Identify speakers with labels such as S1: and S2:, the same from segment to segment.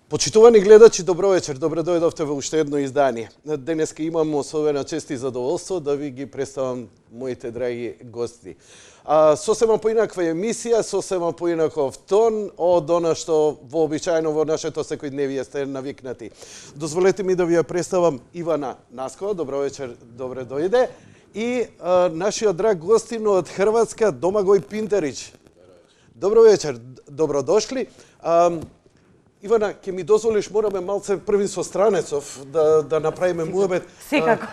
S1: Почитувани гледачи, добро вечер. Добре дојдовте во уште едно издание. Денеска имам особена чест и задоволство да ви ги представам моите драги гости. Сосема поинаква емисија, сосема поинаков тон од она што вообичаено во нашето секојдневие сте навикнати. Дозволете ми да ви ја представам Ивана Наскова. Добро вечер, добре дојде. И нашиот драг гостин од Хрватска, Домагој Пинтерич. Добро вечер, добро дошли. Ивана, ќе ми дозволиш, мораме малце први со странецов да направиме муабет.
S2: Секако.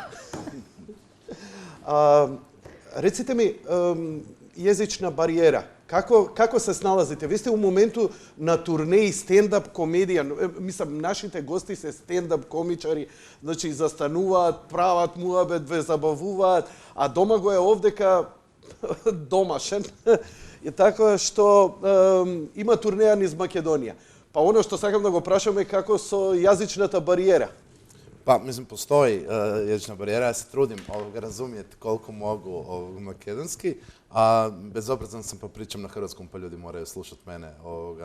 S1: Реците ми, језична бариера. Како се сналазите? Ви сте у моменту на турнеи стендап комедија. Мислам, нашите гости се стендап комичари, значи застануваат, прават муабет, ве забавуваат, а Домаго е овдека домашен. И така што има турнеја низ Македонија. Па оно што сакам да го прашам е како со јазичната бариера.
S3: Па, мислам, постои јазична бариера. Јас се трудим да разумијете колку могу македонски, а безобразен сам па причам на хрватском, па луѓе морају слушат мене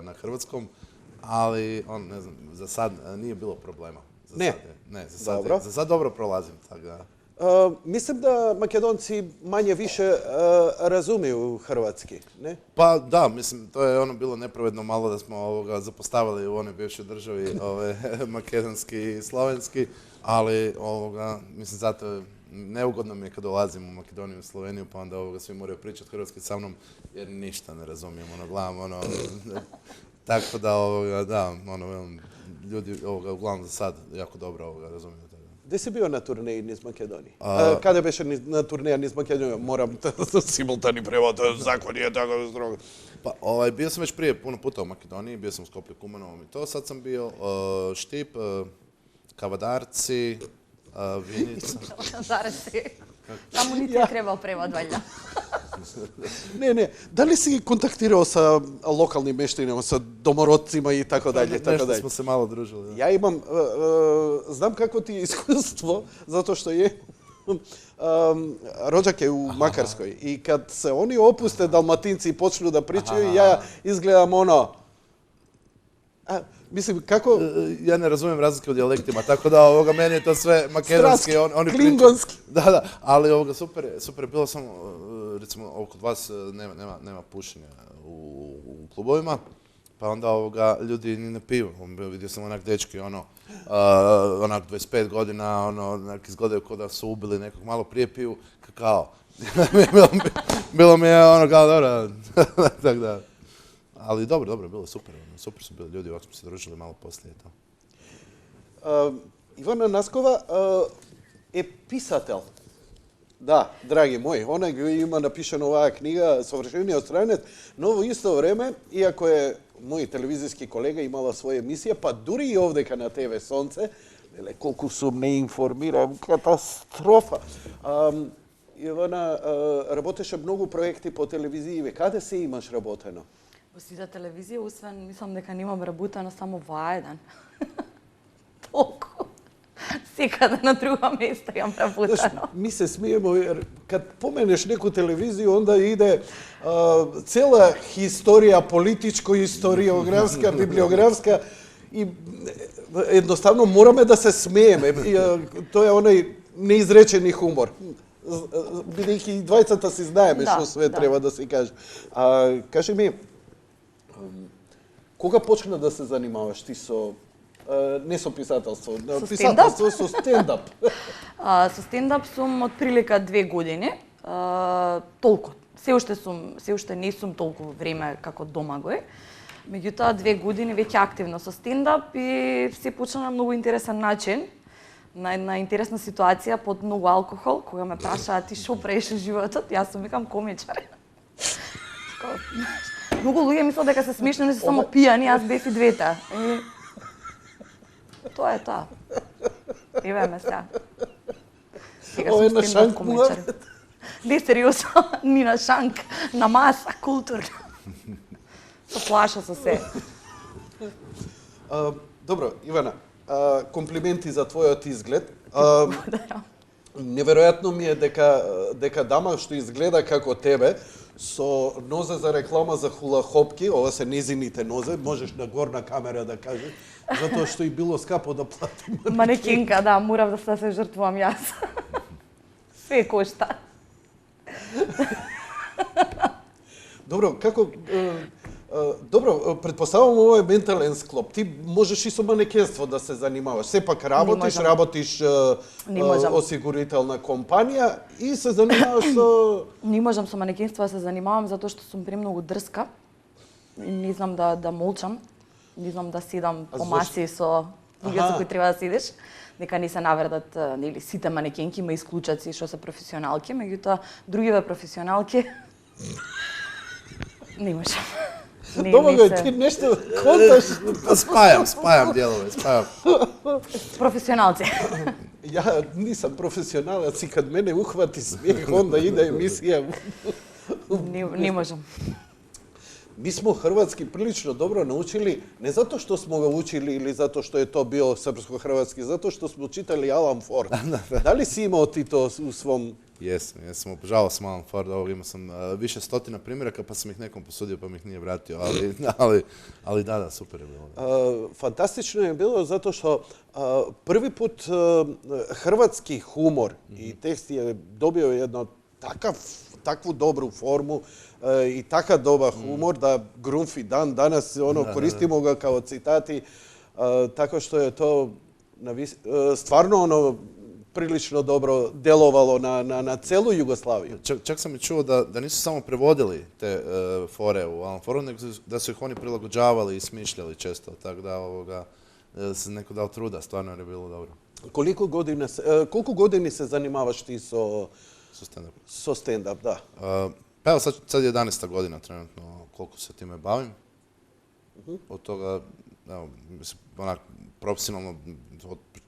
S3: на хрватском, али не знам, за сад nije било проблема.
S1: Не,
S3: за сад добро пролазим, така.
S1: Мислам да македонци мање више разумеju хрватски, не?
S3: Па да, мислам, тоа е било неправедно мало да смо запоставили у оне бивши држави македонски и словенски, али мислам затоа неугодно ми е кога долазим у Македонiju и Sloveniju, pa onda svi moraju pričati hrvatski sa mnom, jer ništa ne razumijem, gledam, tako da, ljudi uglavnom za sad jako dobro razumiju.
S1: Где си био на турнеи низ Македонија? Каде беше на турнеја низ Македонија? Морам симултани превод, закони е така строго.
S3: Pa, bio sam već prije puno puta u Makedoniji, bio sam u Skopju Kumanovom i to, sad sam bio Štip, Kavadarci, Vinica.
S2: Kavadarci. Само ни ти е требал превод, ваljda.
S1: Не, дали си контактирал со локални мештани, со домородцима и така дајле, така
S3: дајле? Нешто смо се мало дружили.
S1: Ја имам, знам какво ти е искуство, затоа што е роđак е у Макарској и кад се они опусте далматинци и почну да причају, ја изгледам оно. Мислим, како...
S3: Ja ne razumijem razlike u dijalektima, tako da meni je to sve makedonski.
S1: Klingonski.
S3: Da, ali super je bilo samo, recimo, kod vas nema pušenja u klubovima, pa onda ljudi ni ne piju. Vidio sam onak dečki, onak 25 godina, izgledaju kao da su ubili nekog, malo prije piju kakao. Bilo mi je kao dobro, tako da. Ali dobro, bilo super. Super su bili ljudi, ovako smo se družili malo poslije to.
S1: Ивана Наскова е писател. Да, драги мои, она го има напишана оваа книга Совршениот странец, но во исто време, иако е мој телевизиски колега имала своја емисија, па дури и овдека на ТВ Сонце, колку сум неинформиран, катастрофа. Ивана работеше многу проекти по телевизија. Каде се имаш работено?
S2: Во сите телевизија, освен, мислам дека немам работено само во еден. Толку. Секаде на друго место имам работено.
S1: Ми се смиеме, кад поменеш неку телевизија, онда иде цела историја, политичко, историографска, библиографска и едноставно мораме да се смееме. Тоа е онај неизречени хумор. Бидејќи и двајцата си знаеме што све треба да се каже. Кажи ми, кога почна да се занимаваш ти со не со писателство, писателство со стендап?
S2: Со стендап сум од прилика 2 години. Толку. Се уште не сум толку време како Домагој. Меѓутоа 2 години веќе активно со стендап и се почна на многу интересен начин. На една интересна ситуација под многу алкохол, кога ме прашаат ти што правиш во животот, јас сум викам комичар. Многу луѓе мислат дека се смешни, не се само пијани, јас бев и двете. Тоа е тоа. Ивеме се.
S1: Ова е на шанк муавет?
S2: Не, сериозно, ни на шанк, на маса, културно. Со плаша со се.
S1: Добро, Ивана, комплименти за твојот изглед. Неверојатно ми е дека дама што изгледа како тебе, со нозе за реклама за хула-хопки, ова се незините нозе, можеш на горна камера да кажеш, затоа што и било скапо да платим.
S2: Манекенка, да, морав да се жртвувам јас. Све кошта.
S1: Добро, добро, предпоставам ова е ментален склоп. Ти можеш и со манекенство да се занимаваш. Сепак работиш осигурителна компанија и се занимаваш со...
S2: Не можам со манекенство да се занимавам затоа што сум премногу дрска. Не знам да молчам. Не знам да седам по маси со луѓе со кои треба да седиш. Нека не се навредат, нели, сите манекенки, има исклучаци што се професионалки, меѓутоа другиве професионалки не можам.
S1: Домагај, ти нешто конташ?
S3: Спајам делове, спајам.
S2: Професионалци.
S1: Ја нисам професионалец и кад мене ухвати смех, онда иде емисија.
S2: Не можам.
S1: Mi smo hrvatski prilično dobro naučili, ne zato što smo ga učili ili zato što je to bio srpsko-hrvatski, zato što smo čitali Alan Ford. Da li si imao ti to u svom...
S3: Jesam, obožavao sam Alan Ford, imao sam više stotina primjeraka pa sam ih nekom posudio pa mi ih nije vratio, ali da, super je bilo.
S1: Fantastično je bilo zato što prvi put hrvatski humor i tekst je dobio jedno takvu dobru formu i takav dobar humor da Grunfi dan danas koristimo ga kao citati, tako što je to stvarno prilično dobro delovalo na celu Jugoslaviju.
S3: Čak sam i čuo da nisu samo prevodili te fore u Alan Fordu, nego da su ih oni prilagođavali i smišljali često, tako da se neko dao truda, stvarno je bilo dobro.
S1: Koliko godini se zanimavaš ti so stand-up, da?
S3: Pa evo, sad je 11. godina trenutno koliko se time bavim. Od toga, evo, mislim, onak, profesionalno,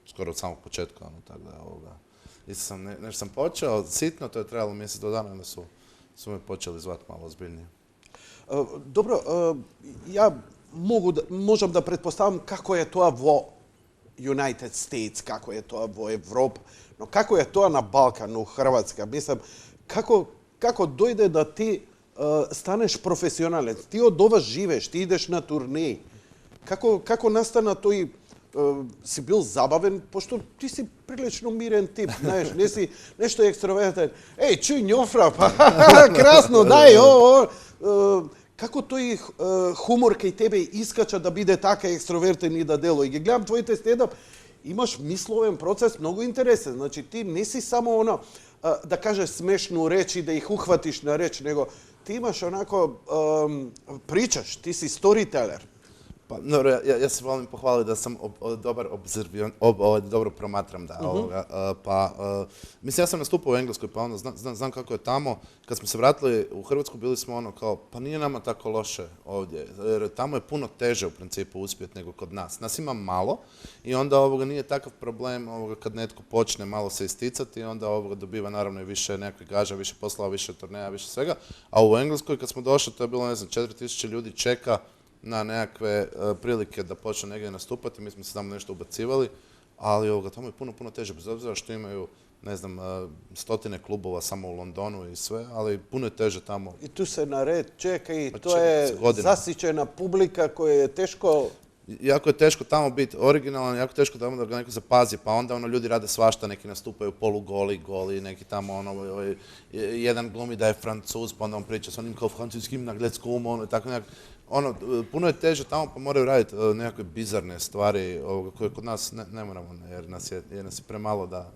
S3: skoro od samog početka, tako da, nešto sam počeo sitno, to je trajalo mjesec do dana, onda su me počeli zvati malo ozbiljnije.
S1: Dobro, ja možem da pretpostavim kako je to vo United States, kako je to vo Evropa, no kako je to na Balkanu, Hrvatska, mislim, kako dojde da ti staneš profesionalac, ti od ova živeš, ti ideš na turneji, kako nastana to i si bil zabaven, pošto ti si prilično miren tip, znaš, nisi nešto ekstrovertan. Ej, čuj njofra, pa krasno, daj, ovo. Kako to i humor kaj tebe iskača da bide taka ekstrovertan i da delo. I gledam tvojite stand-up, imaš misloven proces, mnogo interesen. Znači, ti nisi samo ono, da kažeš smešnu reč i da ih uhvatiš na reč, nego ti imaš onako, pričaš, ti si storyteller.
S3: Pa, ja se volim pohvaliti da sam dobar dobro promatram mislim, ja sam nastupao u Engleskoj, pa onda znam kako je tamo. Kad smo se vratili u Hrvatsku, bili smo ono kao, pa nije nama tako loše ovdje, jer tamo je puno teže u principu uspjeti nego kod nas. Nas ima malo i onda nije takav problem kad netko počne malo se isticati i onda dobiva naravno i više nekakvih gaža, više poslova, više turneja, više svega. A u Engleskoj kad smo došli, to je bilo, ne znam, 4000 ljudi čeka na nekakve prilike da počne negdje nastupati, mi smo se tamo nešto ubacivali, ali tamo je puno teže, bez obzira što imaju, ne znam, stotine klubova samo u Londonu i sve, ali puno je teže tamo.
S1: I tu se na red čeka i to je zasićena publika koja je teško...
S3: Jako je teško tamo biti originalan, jako teško tamo da ga neko zapazi, pa onda ljudi rade svašta, neki nastupaju polugoli, goli, neki tamo jedan glumi da je Francuz, pa onda on priča s onim kao francuskim nagletskom, tako nekako. Puno je teže tamo, pa moraju raditi nekakve bizarne stvari koje kod nas ne moramo, jer nas je premalo da...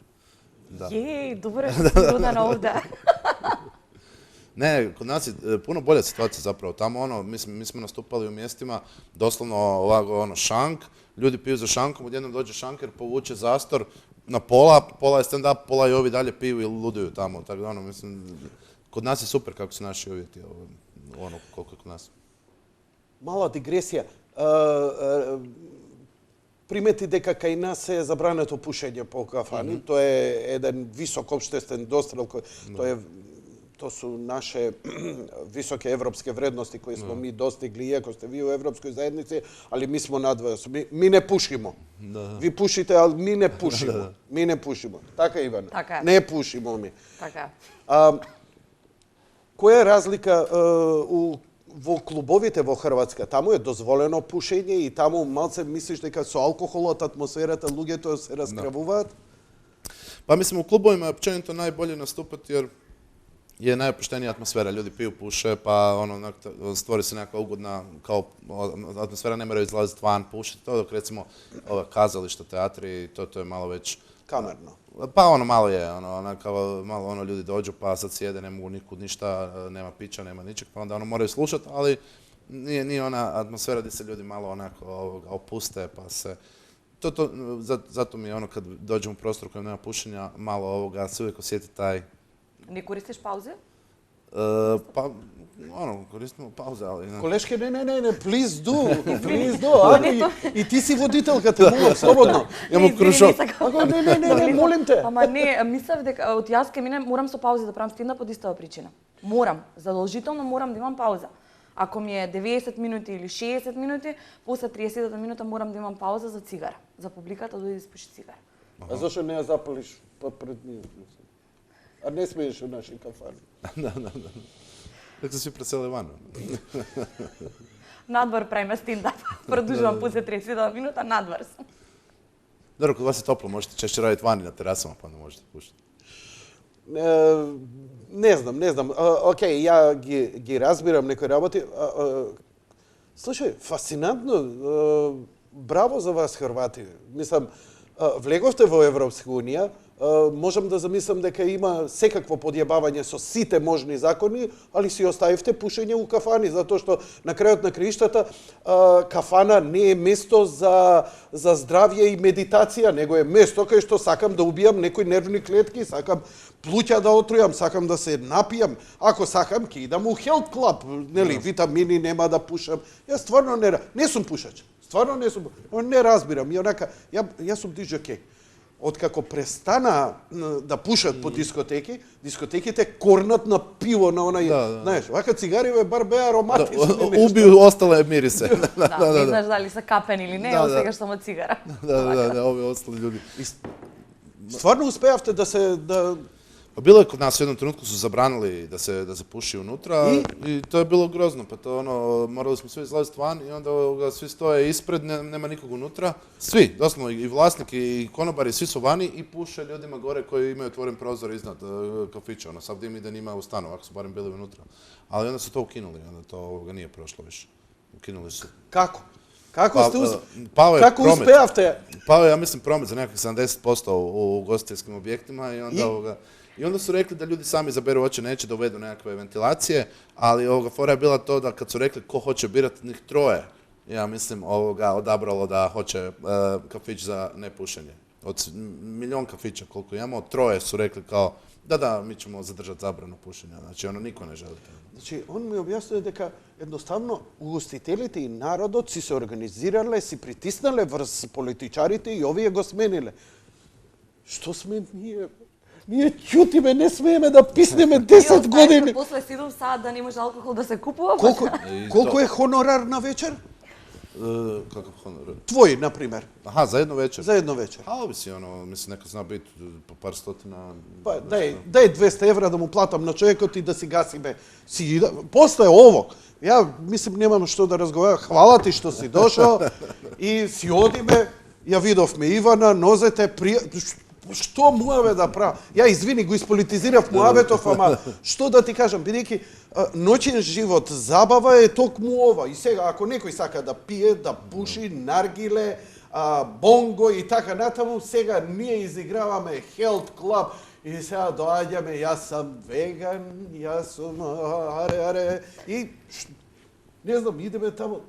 S2: Jej, dobro si dodan ovdje.
S3: Ne, kod nas je puno bolja situacija zapravo. Tamo mi smo nastupali u mjestima, doslovno ovako šank, ljudi piju za šankom, odjednom dođe šanker, povuče zastor na pola je stand-up, pola i ovi dalje piju i luduju tamo. Tako da mislim, kod nas je super kako su naši uvjeti, koliko je kod nas.
S1: Mala digresija. Primeti дека кај нас е забрането пушење по кафани. Тоа е еден висок општествен дострел. То су наше високе европски вредности кои смо ми достигли, иако сте ви у европској заедници, али ми смо над вас. Ми не пушимо. Ви пушите, али ми не пушимо. Ми не пушимо. Така, Ивана?
S2: Така.
S1: Не пушимо ми.
S2: Така.
S1: Која е разлика во клубовите во Хрватска? Таму е дозволено пушење и таму малце мислиш дека со алкохолот, атмосферата, луѓето се раскравуваат?
S3: Pa mislim, u klubovima je općenito najbolje nastupati jer je najopuštenija atmosfera. Ljudi piju, puše, pa ono, stvori se nekakva ugodna kao atmosfera, ne moraju izlaziti van, pušiti to, dok recimo ova kazališta, teatri, to je malo već...
S1: Kamerno.
S3: Pa ono malo je, malo ono ljudi dođu pa sad sjede, ne mogu nikud ništa, nema pića, nema ničeg, pa onda ono moraju slušati, ali nije ona atmosfera gdje se ljudi malo onako opuste, pa se... Zato mi je ono kad dođem u prostor u kojem nema pušenja, malo se uvijek osjeti taj...
S2: Не користиш паузе?
S3: Pa, ono, koristimo pauze, ali...
S1: Колешке, не, please do. И ти си водителката, молам, слободно.
S3: Имам крушок.
S1: Не, молим те.
S2: Ама не, мислев дека од јас ке мине, морам со паузи да правам стендап од истава причина. Морам, задолжително морам да имам пауза. Ако ми е 90 минути или 60 минути, после 30 минута морам да имам пауза за цигара. За публиката да испуши цигара.
S1: А зашо не ја запалиш пред нив? А не смееш у наши кафани.
S3: Da. Tako se svi preseli van.
S2: Надвор правиме стендап. Продолжувам после 30 минута, надвор сум.
S3: Dobro, kod vas je toplo, možete češće raditi vani na terasama, pa onda možete pušiti.
S1: Не знам. Океј, ја ги разбирам некои работи. Слушај, фасцинантно. Браво за вас, Хрвати. Мислам, влеговте во Европска унија, можам да замислам дека има секакво подјебавање со сите можни закони, али си оставивте пушење у кафани, затоа што на крајот на краиштата кафана не е место за здравје и медитација, него е место кај што сакам да убијам некои нервни клетки, сакам плуќа да отрујам, сакам да се напијам, ако сакам ќе идам у Health Club, нели, витамини нема да пушам. Јас стварно не сум пушач. Стварно не сум, не разбирам. И онака, јас сум диџокеј. Откако престана да пушат по дискотеки, дискотеките корнат на пиво, на онај, знаеш, вака цигари бар беа аромати.
S3: Убiju остале mirise.
S2: Да, не знаеш дали са капени или не, ово сегаш само цигара.
S3: Da, ovi ostali ljudi.
S1: Стварно успеавте да
S3: Pa bilo je kod nas u jednom trenutku su zabranili da se puši unutra i to je bilo grozno, pa to ono, morali smo svi izlaziti van i onda svi stoje ispred, nema nikog unutra. Svi, doslovno i vlasnik i konobari, svi su vani i puše ljudima gore koji imaju otvoren prozor iznad kafića, ono, sav dim ide njima u stanu, ako su barem bili unutra. Ali onda su to ukinuli, onda to nije prošlo više. Ukinuli su.
S1: Kako? Kako
S3: Kako
S1: uspеавте?
S3: Pao je, ja mislim, promet za nekakvih 70% u ugostiteljskim objektima i onda su rekli da ljudi sami izaberu hoće, neće, da uvedu nekakve ventilacije, ali fora je bila to da kad su rekli ko hoće birati, njih troje, ja mislim, odabralo da hoće kafić za nepušenje. Od milion kafića koliko imamo, troje su rekli kao da, mi ćemo zadržati zabranu pušenja. Znači, niko ne želi.
S1: Значи, он ми објаснува дека едноставно угостителите и народот си се организирале, си притиснале врз политичарите и овие го смениле. Што сме ние? Ние ќутиме, не смееме да писнеме 10 години.
S2: После 7 саат да не може алкохол да се купува.
S1: Колку е хонорар на вечер?
S3: Kakav honor?
S1: Tvoj, na primjer.
S3: Aha, za jednu večer?
S1: Za jednu večer.
S3: A ovisi, mislim, neka zna biti po par stotina...
S1: Pa daj 200 evra da mu platam na čovjekot i da si gasime. Posle ovo, ja mislim nemam što da razgovaram. Hvala ti što si došao i si odime. Ja vidov me Ivana, nozete, Што муаве да правам? Ја извини, го ispolitizirав муаветов, ама што да ти кажам, бидејќи ноќен живот, забава е токму ова. И сега, ако некој сака да пие, да пуши, наргиле, бонго и така натаму, сега ние изиграваме Health Club и сега доаѓаме, јас сам веган, јас сум аре, и не знам, идеме таму.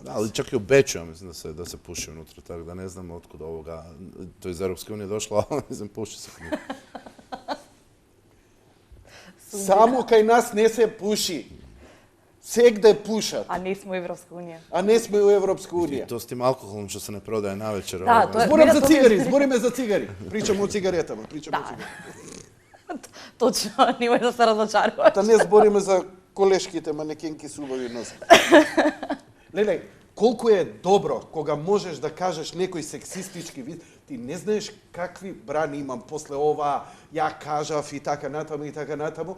S3: Da, ali čak i u Beču, ja mislim da se puši unutra, tako da ne znam otkud to iz Europske unije došlo, ali mislim, puši se.
S1: Samo kaj nas ne se puši. Segde pušat.
S2: A nismo u Evropska unija.
S1: A ne smo u Evropska unija.
S3: I to s tim alkoholom što se ne prodaje navečer.
S2: Da, to je...
S1: Zborime za cigari. Pričamo o cigaretama.
S2: Точно, немој да се разочаруваш.
S1: Да не збориме за колешките манекенки с убави нозе. Леле, колку е добро кога можеш да кажеш некој сексистички вид. ти не знаеш какви брани имам после ова, ја кажав и така натаму,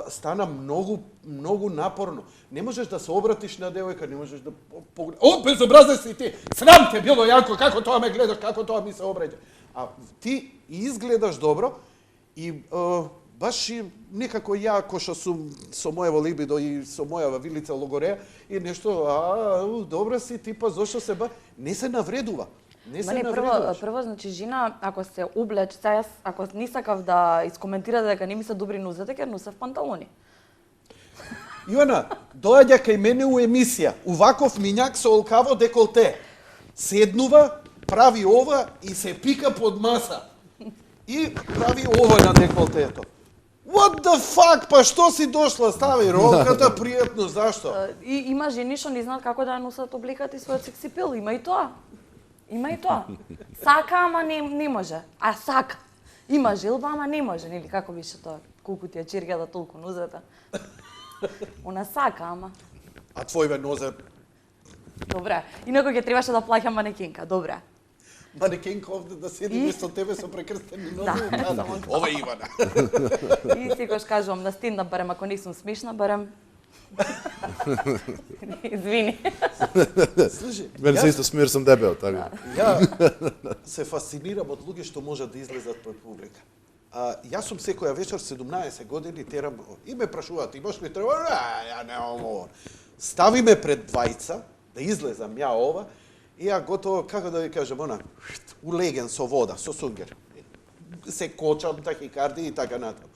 S1: стана многу напорно. Не можеш да се обратиш на девојка, не можеш да погледаш. О, безобразен си ти! Срам те било, Јанко, како тоа ме гледаш, како тоа ми се обраќа. А ти изгледаш добро и баш и некако ја, кој што сум со моево либидо и со мојава вилица Логореја, и нешто, добра си, типа, зошто се не се навредува. Не се навредуваш.
S2: Прво, значи, жена, ако се облече, јас, ако не сакав да искоментира дека не ми се добри нозете, ќе носев панталони.
S1: Јоана, доаѓа кај мене у емисија, уваков мињак со олкаво деколте. Седнува, прави ова и се пика под маса. И прави ова на деколтето. What the fuck? Па што си дошла? Стави ролката, пријатно, зашто?
S2: И има жени што не знаат како да ја носат облеката и својот секси пил, има и тоа. Има и тоа. Сака, ама не може. А сака. Има желба, ама не може, нели како беше тоа? Колку ти ја чергата толку нозета. Она сака, ама.
S1: А твојве нозе
S2: Добре. Инаку ќе требаше да плаќам манекенка, добре.
S1: манекенка овде да седи место тебе со прекрстени нозе и каза, ова е Ивана.
S2: И секогаш кажувам на стендап барем, ако не сум смешна, барем. Извини.
S1: Слушай,
S3: Мене се исто смир сум дебел, така.
S1: ја се фасцинирам од луѓе што можат да излезат пред публика. Јас сум секоја вечер 17 години терам и ме прашуваат имаш ли треба? Ја немам ова. Стави ме пред двајца да излезам ја ова и ја готово, како да ви кажам, улеген со вода, со сунгер. Се кочам, тахикарди и така натаму.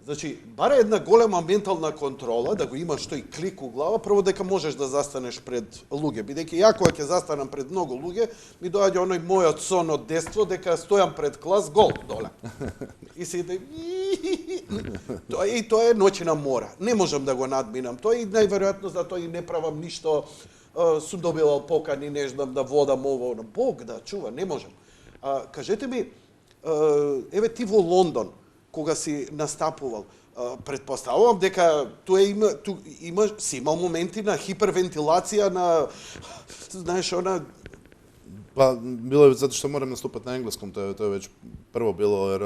S1: Значи, бара една голема ментална контрола, да го имаш тој клик у глава, прво дека можеш да застанеш пред луѓе. Бидејќи ја кога ќе застанам пред многу луѓе, ми доаѓа оној мојот сон од детство, дека стојам пред клас гол доле. И се иде... И тоа е ноќна мора. Не можам да го надминам. Тоа и најверојатно за тоа и не правам ништо. Сум добивал покани, не знам да водам ово, Бог да чува, не можам. Кажете ми, еве ти во Лондон, кога си настапувал, предпоставувам дека си имал моменти на хипервентилација, на, знаеш, она...
S3: Па, било е затоа што морам наступат на енглеском, тоа е веќе прво било, ер...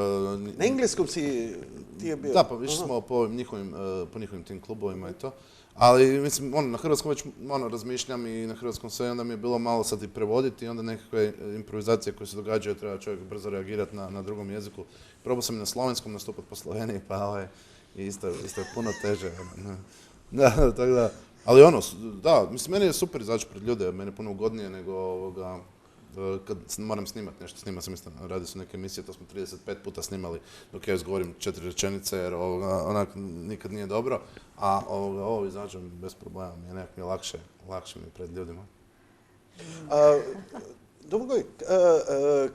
S1: На енглеском си ти е бил?
S3: Да, па више смо по ниховим тим клубовима и тоа. Ali, mislim, na hrvatskom već razmišljam i na hrvatskom sve, onda mi je bilo malo sad i prevoditi i onda nekakve improvizacije koje se događaju, treba čovjek brzo reagirati na drugom jeziku. Probao sam i na slovenskom nastupati po Sloveniji, pa isto je puno teže. Da, tako da. Ali da, mislim, meni je super izaći pred ljude, meni je puno ugodnije nego kad moram snimati nešto, radi su neke emisije, to smo 35 puta snimali dok ja izgovorim 4 rečenice jer onak nikad nije dobro, a ovo izađem bez problema, mi je nekako lakše mi pred ljudima.
S1: Domagoj,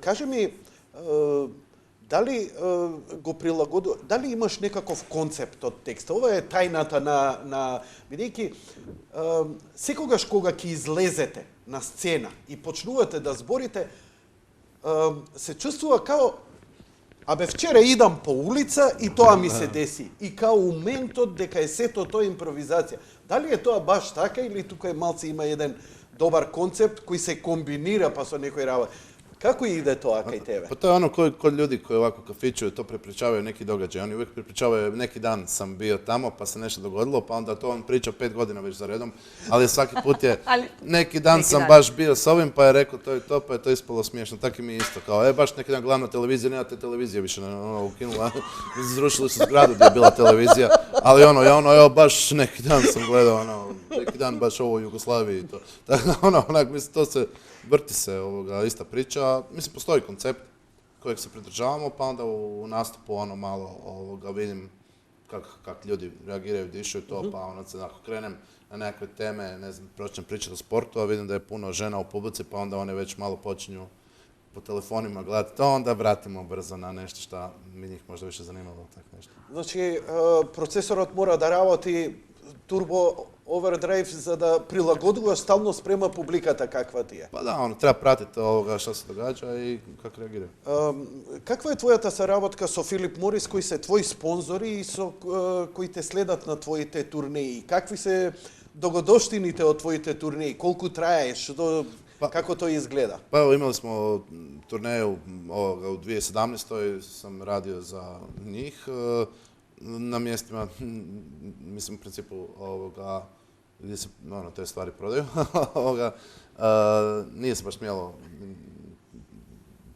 S1: кажи ми, дали го прилагоду, дали имаш некаков концепт од текста? Ова е тајната на бидејќи секогаш кога ќе излезете на сцена и почнувате да зборите, се чувствува као вчера идам по улица и тоа ми се деси. И као ументот дека е сето тоа импровизација. Дали е тоа баш така или тука малце има еден добар концепт кој се комбинира па со некој работа? Kako ide to kaj tebe?
S3: Pa to je ono kod ljudi koji ovako kafićuju, to prepričavaju neki događaj. Oni uvijek prepričavaju, neki dan sam bio tamo pa se nešto dogodilo, pa onda to on priča 5 godina već za redom, ali svaki put je, neki dan sam baš bio s ovim pa je rekao to i to, pa je to ispalo smiješno. Tako i mi isto, kao baš neki dan glavna televizija, nema te televizije više, ukinula, zrušili su zgradu gdje je bila televizija, ali ja baš neki dan sam gledao, neki dan baš ovo u Jugoslaviji i to. Tako onak, mislim, to se... Vrti se ista priča, mislim postoji koncept kojeg se pridržavamo, pa onda u nastupu malo vidim kako ljudi reagiraju, dišaju to, pa onda se krenem na nekakve teme, ne znam, počnem pričati o sportu, a vidim da je puno žena u publici, pa onda one već malo počinju po telefonima gledati to, onda vratimo brzo na nešto što mi njih možda više zanimalo. Tak nešto.
S1: Znači, procesorot mora da работи turbo overdrive за да прилагодува стално спрема публиката каква ти е.
S3: Па да, треба пратити што се догаѓа и како реагира.
S1: Каква е твојата соработка со Филип Морис, кои се твои спонзори и со кои те следат на твоите турнеи? Какви се догодоштините од твоите турнеи? Колку траеш? Kako to izgleda?
S3: Pa evo, imali smo turneju ovoga, u 2017. sam radio za njih na mjestima, mislim u principu ovoga, gdje se te stvari prodaju. Nije se baš smjelo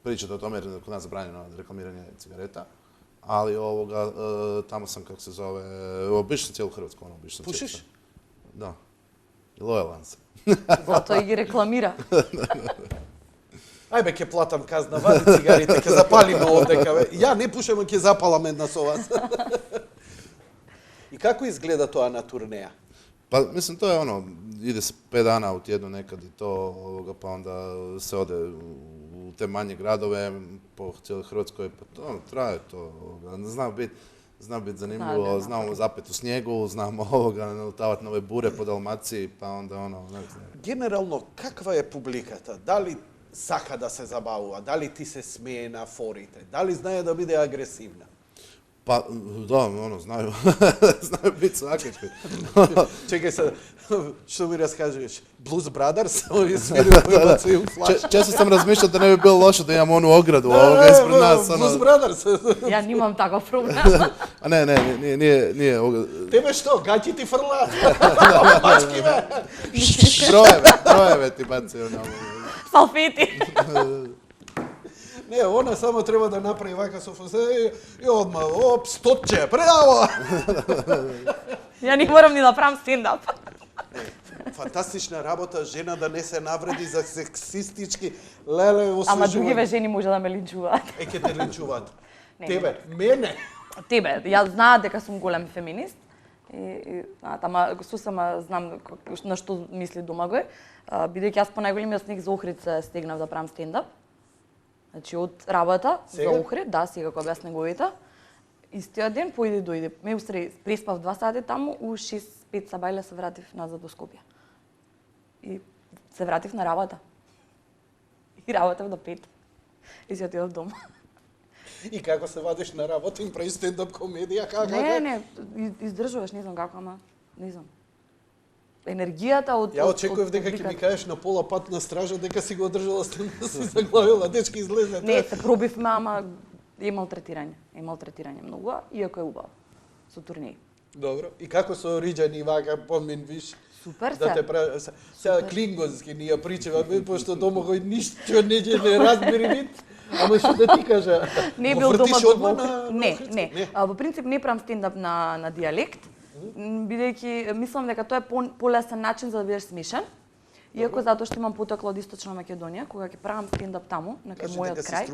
S3: pričati o tome jer je kod nas zabranjeno reklamiranje cigareta. Ali tamo sam, kako se zove, obišao sam cijelu Hrvatsku.
S1: Pušiš?
S3: Da. I lojalan sam.
S2: Zato i reklamira.
S1: Ajde, ke platam kazna, vadi cigarete, ke zapalimo ovdje. Ja ne pušem, ke zapalam jedna s vas. I kako izgleda to na turneja?
S3: Pa mislim, to je ide se 5 dana u tjednu nekad i to, pa onda se ode u te manje gradove po cijeloj Hrvatskoj, pa to traje to. Zna biti zanimljivo, znamo zapet u snijegu, znamo nalutavati nove bure po Dalmaciji, pa onda ne znam.
S1: Generalno, kakva je publikata? Da li saka da se zabavува? Da li ti se smije na forite? Da li znaje da bude agresivna?
S3: Pa, da, znaju. Znaju biti svakakvi.
S1: Čekaj sad, što mi raskažeš? Blues Brothers? Ovi sviru pobacuju flash.
S3: Često sam razmišljao da ne bi bilo loše da imam onu ogradu ispred nas.
S1: Blues Brothers.
S2: Ja nimam takav problem.
S3: A ne, nije ograda.
S1: Tebe što, gaći ti frla? Mački me!
S3: Brojeve ti bacaju na
S2: Salfeti.
S1: Ne, ona samo treba da napravi ovakav sofose i odmah, stotče, predavo!
S2: Ja не морам ни да правам стендап.
S1: Фантастична работа, жена да не се навреди за сексистички леле освежување.
S2: Ама другиве жени може да ме линчуваат.
S1: Ке те линчуваат.
S2: Не,
S1: Тебе, мене.
S2: Тебе, ја знаат дека сум голем феминист. Ама сусама знам на што мисли Домагој. Бидејќи јас по најголемиот снег за Охрид се стегнав да правам стендап. Значи од работа за Охрид, да, сега кога беа снеговите. Истиот ден поиде дојде. Ме устре преспав 2 сати таму, у 6-5 сабајле се вратив назад до Скопје. И се вратив на работа. И работев до 5. И се отидов дома.
S1: И како се вадиш на работа, им прави стендап комедија, како?
S2: Не, издржуваш, не знам како, ама не знам. Енергијата од...
S1: Ја очекував дека ќе ми кажеш на пола пат на стража дека си го одржала стендап, си заглавила, дечки излезете.
S2: Не, се пробивме, ама е малтретирање. Е малтретирање многу, иако е убаво. Со турнеи.
S1: Добро. И како со ориџани вака помин виш?
S2: Супер
S1: Да те прави... Сега клингонски ни ја причава, пошто Домагој ништо не разбери вид. Ама што да ти кажа?
S2: Не бил дома
S1: одма
S2: во... Не. Во принцип не правам стендап на дијалект, бидејќи мислам дека тоа е полесен начин за да бидеш смешен. Иако затоа што имам потекло од Источна Македонија, кога ќе правам стендап таму, на кај мојот крај,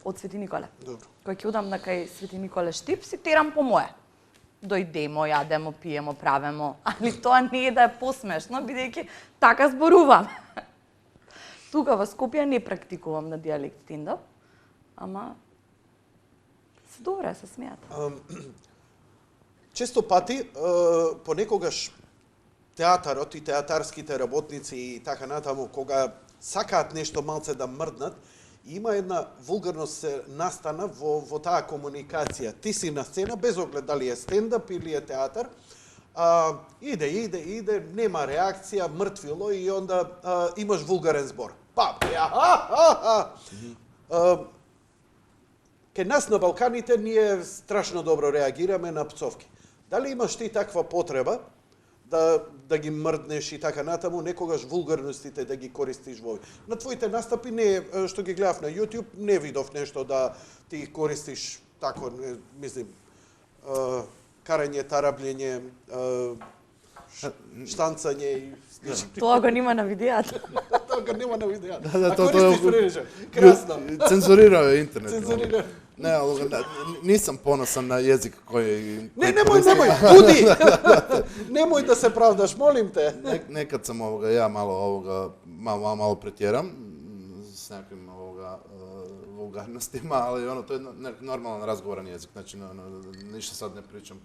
S2: од Свети Николе.
S1: Добро.
S2: Кога ќе одам на кај Свети Николе Штип, си терам по мое. Дојдемо, јадемо, пиемо, правемо, али тоа не е да е посмешно, бидејќи така зборувам. Тука во Скопје не практикувам на дијалект стендап, ама се добре, се смеат.
S1: Често пати, понекогаш театарот и театарските работници и така натаму, кога сакаат нешто малце да мрднат, има една вулгарност се настана во таа комуникација. Ти си на сцена, без оглед дали е стендап или е театар, иде, нема реакција, мртвило и онда имаш вулгарен збор. Ке нас на Балканите ние страшно добро реагираме на пцовки. Дали имаш ти таква потреба да ги мрднеш и така натаму, некогаш вулгарностите да ги користиш во... На твоите настапи, што ги гледав на YouTube, не видов нешто да ти користиш тако, мислим, карање, тараблење, штанцање и...
S2: Тоа го нема на видеото.
S1: Тоа го нема на видеото.
S3: Да,
S1: а користиш прилежа. Красно.
S3: Цензурирao je интернет.
S1: Цензурирao.
S3: Ne, nisam ponosan na jezik koji...
S1: Nemoj, budi! Nemoj da se pravdaš, molim te.
S3: Nekad sam ja malo pretjeram s nekakvim vulgarnostima, ali to je normalan razgovoran jezik, znači ništa sad ne pričam.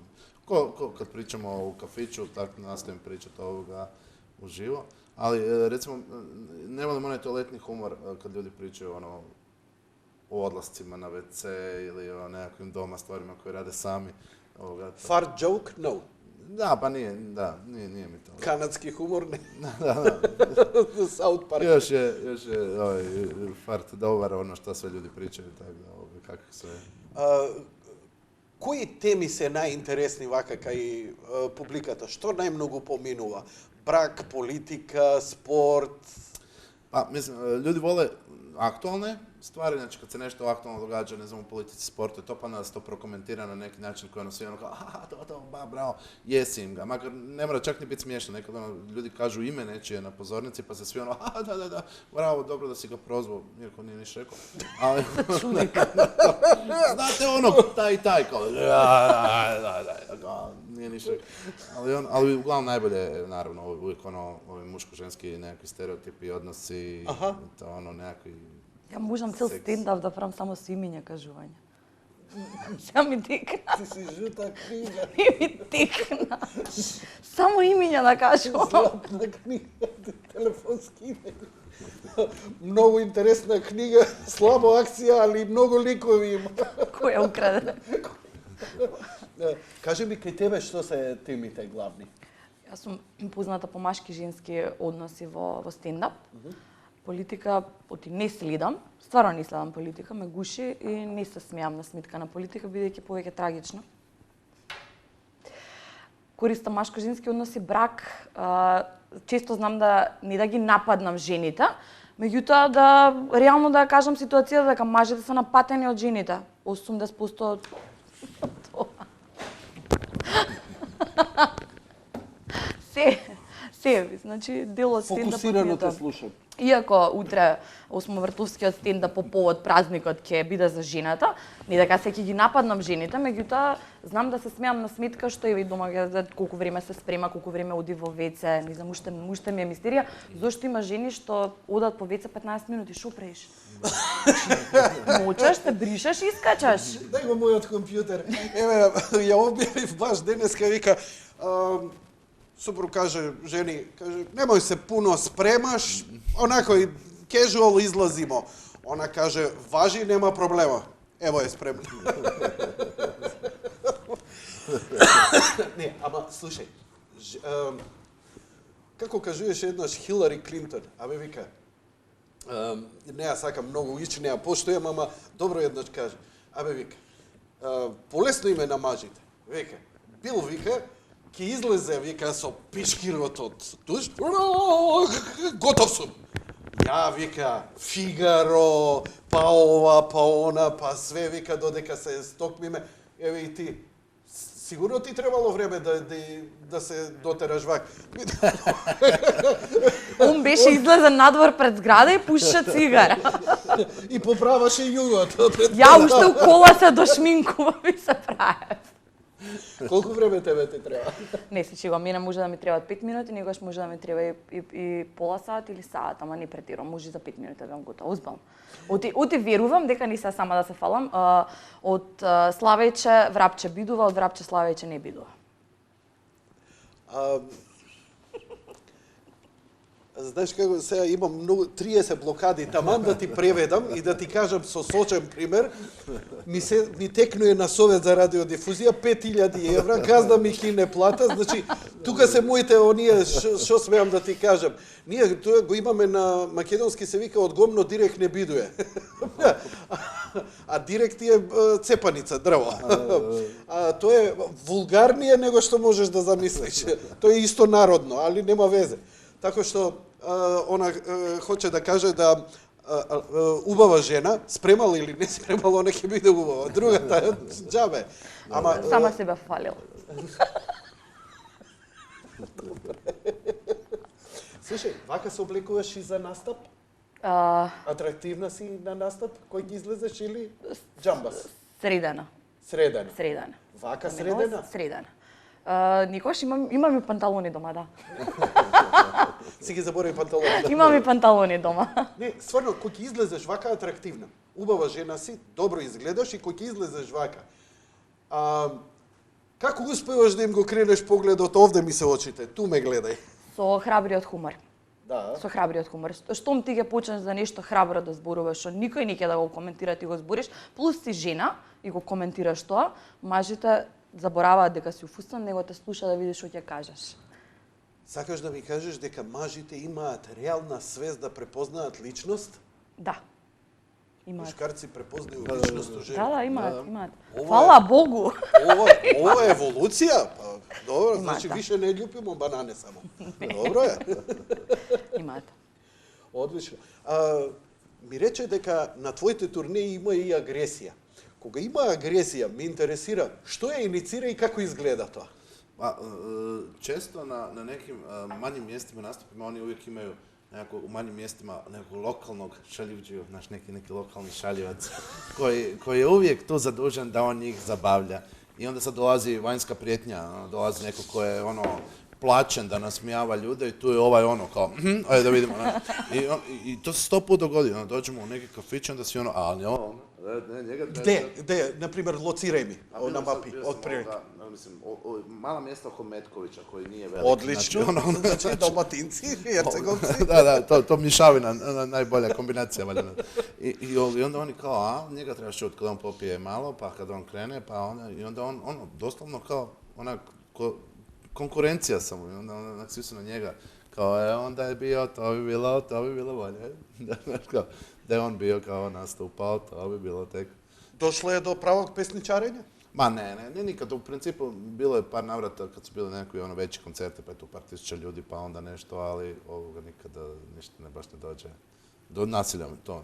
S3: Kad pričamo u kafiću, tako nastavim pričati uživo. Ali recimo, ne volim onaj toaletni humor kad ljudi pričaju o odlascima na WC ili o nekakvim doma stvarima koje rade sami.
S1: Fart joke? No.
S3: Da, pa nije mi to.
S1: Kanadski humor, ne.
S3: Da.
S1: South Park.
S3: Još je fart dobar, ono što sve ljudi pričaju, tako da, kako sve...
S1: Кои теми се најинтересни вака кај публиката? Што најмногу поминува? Брак, политика, спорт?
S3: Pa, mislim, ljudi vole aktualne stvari, znači kad se nešto aktualno događa, ne znam, u politici, sportu, to pa nas to prokomentira na neki način koji ono svi ono kao, to, bravo, jesi im ga. Makar ne mora čak ni biti smiješno, nekad ono, ljudi kažu ime nečije na pozornici, pa se svi ono, da, bravo, dobro da si ga prozvao, iako nije niš rekao. Ali, znate ono, taj, kao, da, nije niš rekao. Ali uglavnom najbolje je, naravno, uvijek ono, ovi muško-ženski nekakvi stereotipi, odnosi, to ono, nekakvi...
S2: Ja можам цел стендап да правам само со имиња кажување. Сега ми текна.
S1: Ти си жута книга.
S2: Ми текна. Само имиња да кажувам.
S1: Златна книга, телефонски име. Многу интересна книга, слабо акција, али многу ликови има.
S2: Кој ја украде?
S1: Кажи ми кај тебе што се темите главни?
S2: Јас сум позната по машки и женски односи во стендап. Политика, оти не следам, стварно не следам политика, ме гуши и не се смеам на сметка на политика, бидејќи повеќе трагично. Користам машко-женски односи, брак, често знам да не да ги нападнам жените, меѓутоа да реално да кажам ситуацијата дека мажите се напатени од жените. 80% од тоа. Се, значи дел од стендапот.
S1: Фокусирано те слушам.
S2: Иако утре осмовртовскиот стендап по повод празникот ќе биде за жената, не дека се ќе ги нападнам жените, меѓутоа знам да се смеам на сметка што еве дома за колку време се спрема, колку време оди во веце, не знам, уште ми е мистерија, зошто има жени што одат по веце 15 минути, шо правиш? Мочаш, те бришаш и скачаш.
S1: Дај го мојот компјутер. Еве, ја објавив баш денеска, вика, супруг каже, жени, каже, немој се пуно спремаш, онако и кежуал излазимо. Она каже, важи, нема проблема. Ево е спремна. Не, ама, слушај, како кажуваше еднаш Хилари Клинтон, абе вика, не ја сакам многу ич, не ја поштујам, ама добро еднаш каже, абе вика, полесно име на мажите. Вика, Бил вика, ќе излезе, вика, со пишкирот од туш, готов сум. Ја, вика, Фигаро, па ова, па она, па све, вика, додека се стокмиме. Еве и ти, сигурно ти требало време да се дотераш вак.
S2: Он беше излезен надвор пред зграда и пуша цигара.
S1: И поправаше југот.
S2: Ја уште у кола се дошминкува ми се правев.
S1: Колку време тебе ти треба?
S2: Не се шегувам, мене може да ми требаат 5 минути, негаш може да ми треба и пола сат или саат, ама не претирам, може за 5 минути да бидам готова, озбилно. Оти верувам дека не се сама да се фалам, од Славејче Врапче бидува, од Врапче Славејче не бидува.
S1: Знаеш како, сега имам многу 30 блокади таман да ти преведам и да ти кажам со сочен пример. Ми текнуе на Совет за радиодифузија 5000 евра, газда ми кине плата, значи тука се моите оние што смеам да ти кажам. Ние тоа го имаме на македонски се вика од гомно директ не бидуе. А директ е цепаница, дрво. А тоа е вулгарнije него што можеш да замислиш. Тоа е исто народно, али нема везе. Така што она хоче да каже да убава жена, спремала или не спремала, она ќе биде убава. Другата џабе. Ама
S2: Сама себе фалил.
S1: Слушај, вака се облекуваш и за настап? Атрактивна си на настап? Кој ги излезеш или џамбас?
S2: Средена.
S1: Средена. Вака средена?
S2: Средена. Никош имам и панталони дома, да.
S1: Си ги заборави панталоните.
S2: Имам и панталони дома.
S1: Не, стварно, кој ќе излезеш вака атрактивна, убава жена си, добро изгледаш и кој ќе излезеш вака. Како успеваш да им го кренеш погледот овде ми се очите, ту ме гледај.
S2: Со храбриот хумор.
S1: Да.
S2: Со храбриот хумор. Штом ти ќе почнеш за нешто храбро да зборуваш, што никој не ќе да го коментира, ти го збориш, плюс си жена и го коментираш тоа, мажите забораваат дека си уфустан, него те слуша да видиш што ќе кажеш.
S1: Сакаш да ми кажеш дека мажите имаат реална свест да препознаат личност?
S2: Да. Имаат.
S1: Мушкарци препознaju личност у жени.
S2: Да, имаат.
S1: Ова е-
S2: Фала Богу.
S1: Ова е еволуција? Па, добро,
S2: Имаат,
S1: значи
S2: да.
S1: више не љупимо банане само. Добро е.
S2: Имаат.
S1: Одлично. Ми рече дека на твоите турнеи има и агресија. Кога има агресија, ме интересира што ја иницира и како изгледа тоа.
S3: Često na nekim manjim mjestima nastupima oni uvijek imaju nekako u manjim mjestima nekog lokalnog šaljivđiju, znaš, neki lokalni šaljivac koji je uvijek tu zadužen da on njih zabavlja. I onda sad dolazi vanjska prijetnja, dolazi neko ko je plaćen da nasmijava ljude i tu je kao, ajde da vidimo. I to se 100 puta dogodi, dođemo u neki kafić, onda si ali njega...
S1: Gde? Naprimer, lociraj mi na mapi, od prilike.
S3: Mala mjesta oko Metkovića koji nije velik.
S1: Odlično, znači Dalmatinci, Hercegovci.
S3: Da, to mješavina, najbolja kombinacija valjda. I onda oni kao, njega trebaš čuti kad on popije malo, pa kad on krene, pa onda on doslovno kao onak konkurencija samo. I onda svi su na njega kao, onda je bio, to bi bilo bolje. Da je on bio kao nastupao, to bi bilo tek.
S1: Došlo je do pravog pesničarenja?
S3: Ma ne, nikad. U principu bilo je par navrata kad su bili nekakvi veći koncerti, pa je tu par tisuća ljudi, pa onda nešto, ali ovoga nikada ništa baš ne dođe. Do nasilja to,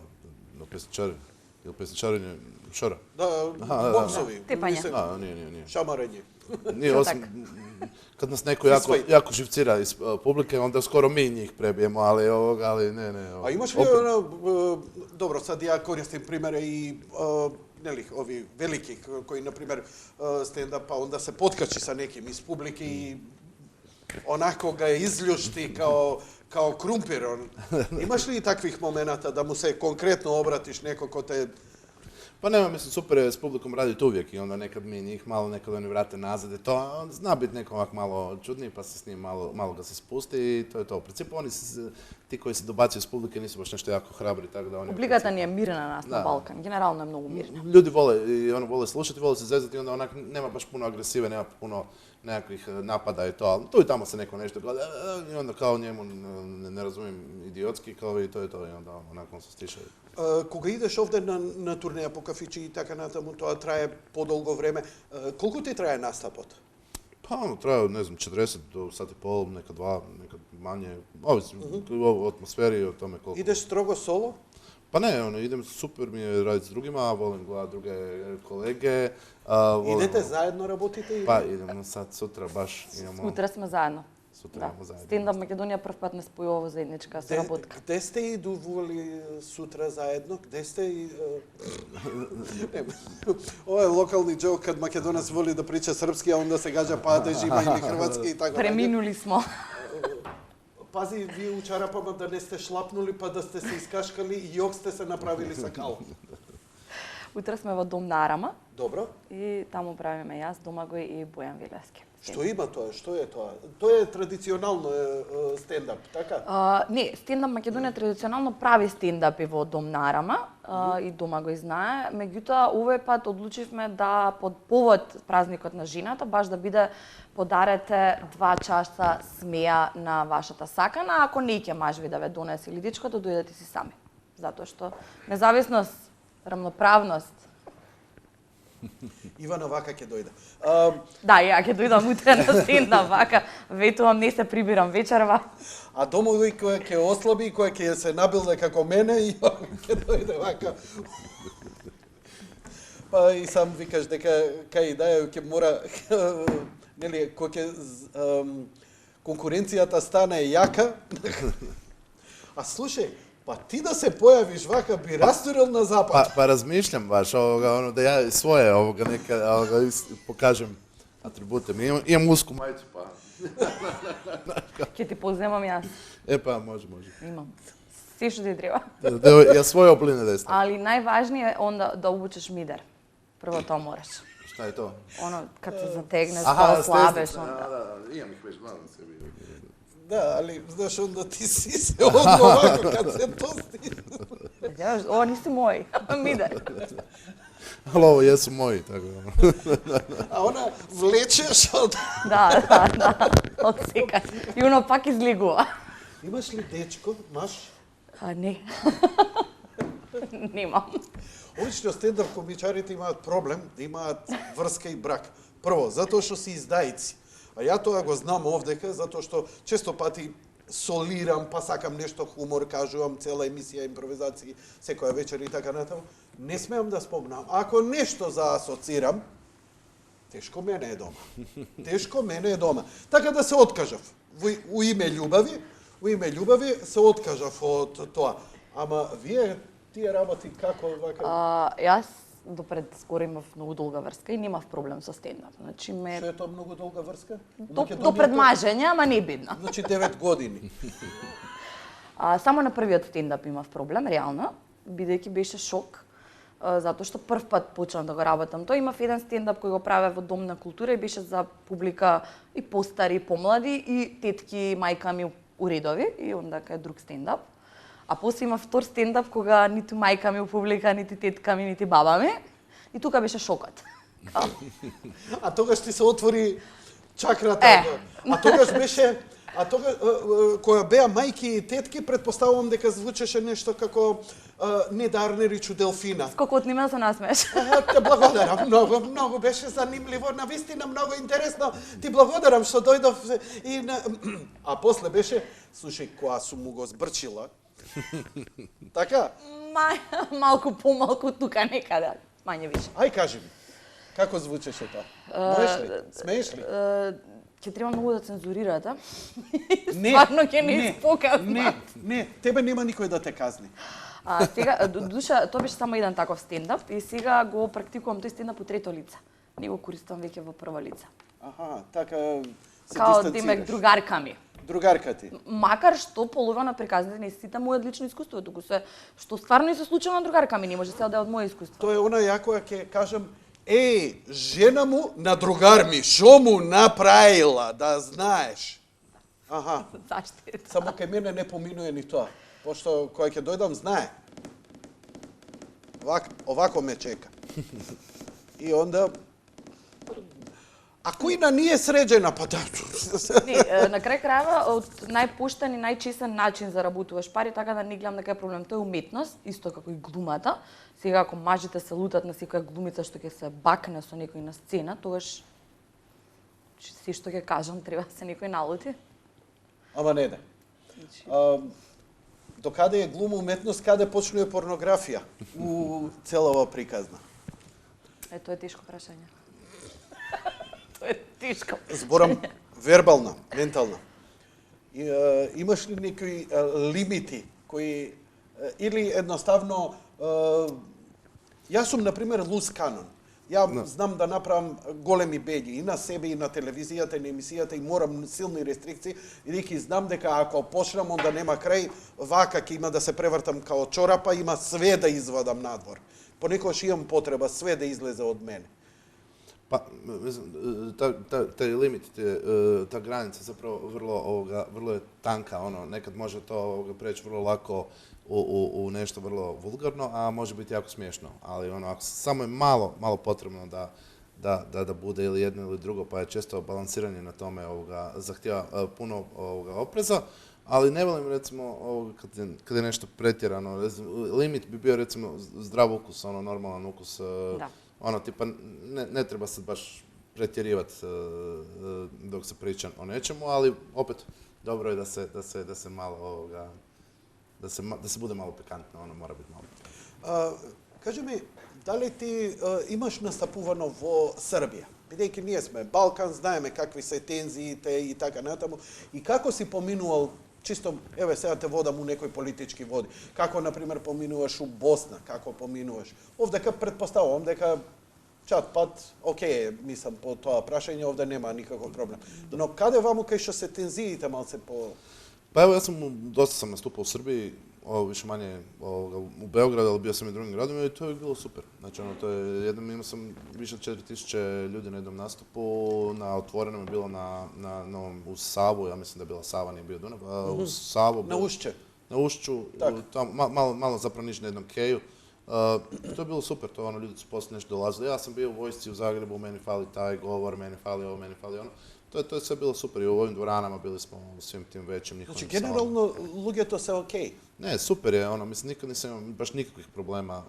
S3: do pesničarenja. Ili pesničarenje šora?
S1: Da, boksovi.
S2: Tepanje.
S3: Da, nije.
S1: Šamarenje.
S3: Nije, osim kad nas neko jako živcira iz publike, onda skoro mi njih prebijemo, ali ne.
S1: A imaš li dobro, sad ja koristim primere i ovi velikih koji, na primjer, stand-up, pa onda se potkači sa nekim iz publike i onako ga izljušti kao krumpir. Imaš li takvih momenata da mu se konkretno obratiš neko ko te...
S3: Pa nema, mislim, super je s publikom raditi uvijek i onda nekad mi njih malo, nekad oni vrate nazad i to zna biti neko ovak malo čudniji pa se s njim malo ga se spusti i to je to. U principu oni, ti koji se dobacuju s publike nisu baš nešto jako hrabri, tako da oni...
S2: Publikата ни е мирна нас на Балкан, генерално е многу мирна.
S3: Ljudi vole slušati, vole se zezati i onda onak nema baš puno agresive, nema puno nekakvih napada i to, ali tu i tamo se neko nešto gleda i onda kao njemu ne razumijem idiotski kao i to je to i onda onako se stišaju.
S1: Кога идеш овде на турнеја по кафичи и така натаму, тоа трае подолго време. Колку ти трае настапот?
S3: Pa traju, ne znam, 40 do sat i pol, nekad 2, nekad manje. Ovisi o atmosferi i o tome koliko.
S1: Ideš strogo solo?
S3: Pa ne, idem, super mi je raditi s drugima, volim gledati druge kolege.
S1: Idete zajedno работите?
S3: Pa idemo sad, sutra baš imamo...
S2: Утре сме заедно.
S3: Sutra imamo zajedno.
S2: Стендап Македонија прв пат не спојува во заедничка соработка.
S1: Где сте идували сутра заедно? Где сте и... Ова е локални джок, кад македонец воли да прича српски, а онда се гаđа падежима или хрватски и така.
S2: Преминули смо.
S1: Пази, вие у чарапама да не сте шлапнули, па да сте се искашкали и јок сте се направили са кал.
S2: Утре сме во Дом на Арама.
S1: Добро.
S2: И таму правиме јас, Домагој и Бојан Вилевски.
S1: Што има тоа? Што е тоа? Тоа е традиционално стендап, така?
S2: Не, стендап Македонија традиционално прави стендапи во Дом на Арама и Домагој знае. Меѓутоа, овој пат одлучивме да под повод празникот на жената баш да биде подарете 2 часа смеја на вашата сакана, ако не ќе мажви да ве донесе или дечкото, дојдете си сами. Затоа што независност, рамноправност.
S1: Ивана вака ќе дојде.
S2: Да, ја ќе дојдам утре на стендап вака, ветувам, не се прибирам вечерва.
S1: А Домагој кој ќе ослаби, кој ќе се набилде како мене и ќе дојде вака. Па и сам викаш дека кај идеја ќе мора, нели, кој ќе конкуренцијата стане јака. А слушај, pa ti da se pojaviš vaka bi rasturil na zapad.
S3: Pa razmišljam baš da ja svoje pokažem atribute. Imam usku majicu pa...
S2: Ќе ти поземам јас.
S3: Pa može.
S2: Имам. Се што ти треба.
S3: Ja svoje obline da stavim.
S2: Ali najvažnije je onda da obučeš mider. Prvo to moraš.
S3: Šta je to?
S2: Ono, kad se zategneš, pa oslabeš onda.
S3: Da, imam ih već, gledam sebi.
S1: Da, ali znaš onda ti si se odmah ovako kad se to stiže.
S2: Ovo nisi moj, mider.
S3: ali ovo jesu moji, tako da.
S1: A ona влечеш од...
S2: Да, од секај. И оно пак излегува.
S1: Имаш ли дечко? Маш?
S2: Не. Немам.
S1: Обично стендап комичарите имаат проблем да имаат врска и брак. Прво, затоа што се издајци. А ја тоа го знам овдека, затоа што често пати солирам, па сакам нешто хумор, кажувам цела емисија, импровизации, секоја вечер и така натаму. Не смеам да спомнам. Ако нешто заасоцирам, тешко мене е дома. Тешко мене е дома. Така да се откажав. У име љубави се откажав од тоа. Ама вие тие работи како вака?
S2: Јас допред скоро имав многу долга врска и немав проблем со стендап. Значи
S1: Што е тоа многу долга врска?
S2: допред мажење, ама не бедна.
S1: Значи 9 години.
S2: Само на првиот стендап имав проблем, реално, бидејќи беше шок, затоа што прв пат почнав да го работам. Тој имав еден стендап кој го правев во Дом на култура и беше за публика и постари, и помлади, и тетки, мајка ми у редови, и онда кај друг стендап. А после има втор стендап кога ниту мајка ми у публика, нити тетка ми, нити баба ми. И тука беше шокот.
S1: А тогаш ти се отвори чакрата. А тогаш кога беа мајки и тетки, претпоставувам дека звучеше нешто како не Дарнер и Чуделфина.
S2: Скокот нема да се насмееш.
S1: Те благодарам, многу беше занимливо, навистина многу интересно. Ти благодарам што дојдов и а после беше, слушај, која сум му го збрчила. Така?
S2: Малку помалку тука некаде, мање више.
S1: Ај кажи ми, како звучеше тоа? Можеш ли? Смееш ли?
S2: Ќе треба многу да цензурирате.
S1: Не,
S2: Стварно ќе не испокажам.
S1: Не, тебе нема никој да те казни.
S2: Сега, душа, тоа беше само еден таков стендап и сега го практикувам тој стендап у трето лице. Не го користам веќе во прво лице.
S1: Аха, така се
S2: Као
S1: дистанцираш.
S2: демек другарка ми.
S1: Другарка ти.
S2: Макар што половина на приказните не сите моје лично искуство, туку се што стварно и се случило на другарка ми, не може се да е од моје искуство.
S1: Тоа е она ја која ќе кажам, жена му на другар ми, шо му направила, да знаеш. Аха,
S2: Зашто е тоа?
S1: само кај мене не поминуе ни тоа, пошто кога ќе дојдам знае. Овако ме чека. И онда ако и на ние среđена, па да.
S2: Не, на крај крајава од најпоштен и најчесен начин заработуваш пари, така да не гледам дека е проблем. Тоа е уметност, исто како и глумата. Сега ако мажите се лутат на секоја глумица што ќе се бакне со некој на сцена, тогаш се што ќе кажам треба да се некој налути.
S1: Ама не да. Докаде е глума уметност, каде почнува порнографија у целава приказна?
S2: Тоа е тешко прашање. Тоа е тешко.
S1: Зборам вербална, ментална. Имаш ли некои лимити кои или едноставно јас сум на пример луз канон. Ја знам да направам големи беѓи и на себе и на телевизијата и на емисијата и морам силни рестрикции, бидејќи знам дека ако почнам онда нема крај, вака ќе има да се превртам као чорапа, има све да извадам надвор. Понекогаш имам потреба све да излезе од мене.
S3: Pa, taj limit, ta granica zapravo vrlo je tanka, nekad može to preći vrlo lako u nešto vrlo vulgarno, a može biti jako smiješno, ali ako samo je malo potrebno da bude ili jedno ili drugo, pa je često balansiranje na tome zahtjeva puno opreza, ali ne volim recimo kad je nešto pretjerano, limit bi bio recimo zdrav ukus, normalan ukus. Da. Tipa, ne treba se baš pretjerivati dok se priča o nečemu, ali opet dobro je da se malo da se bude malo pikantno, mora biti malo.
S1: Кажи ми, дали ти имаш настапувано во Србија? Бидејќи ние сме Балкан, знаеме какви се тензиите и така натаму. И како си поминувал, чисто, еве сега те водам у некои политички води, како, например, поминуваш у Босна, како поминуваш? Овдека предпоставувам дека чат пат, окей, мислам, по тоа прашање, овде нема никаков проблем. Но каде ваму кај што се тензиите малце по...
S3: Pa evo, dosta sam nastupao u Srbiji, više manje u Beogradu, ali bio sam i u drugim gradovima i to je bilo super. Znači, imao sam više od 4000 ljudi na jednom nastupu, na Otvorenom je bilo uz Savu, ja mislim da je bila Sava, nije bio Dunav, uz Savu.
S1: Na Ušće.
S3: Na Ušću, malo zapravo niže na jednom keju. To je bilo super, to ono, ljudi su poslije nešto dolazili. Ja sam bio u vojsci u Zagrebu, meni fali taj govor, meni fali ovo, meni fali ono. To je sve bilo super i u ovim dvoranama bili smo u svim tim većim njihovim
S1: Znači, generalno, ljudje to se okej.
S3: Ne, super je, ono, mislim, nikad nisam imao baš nikakvih problema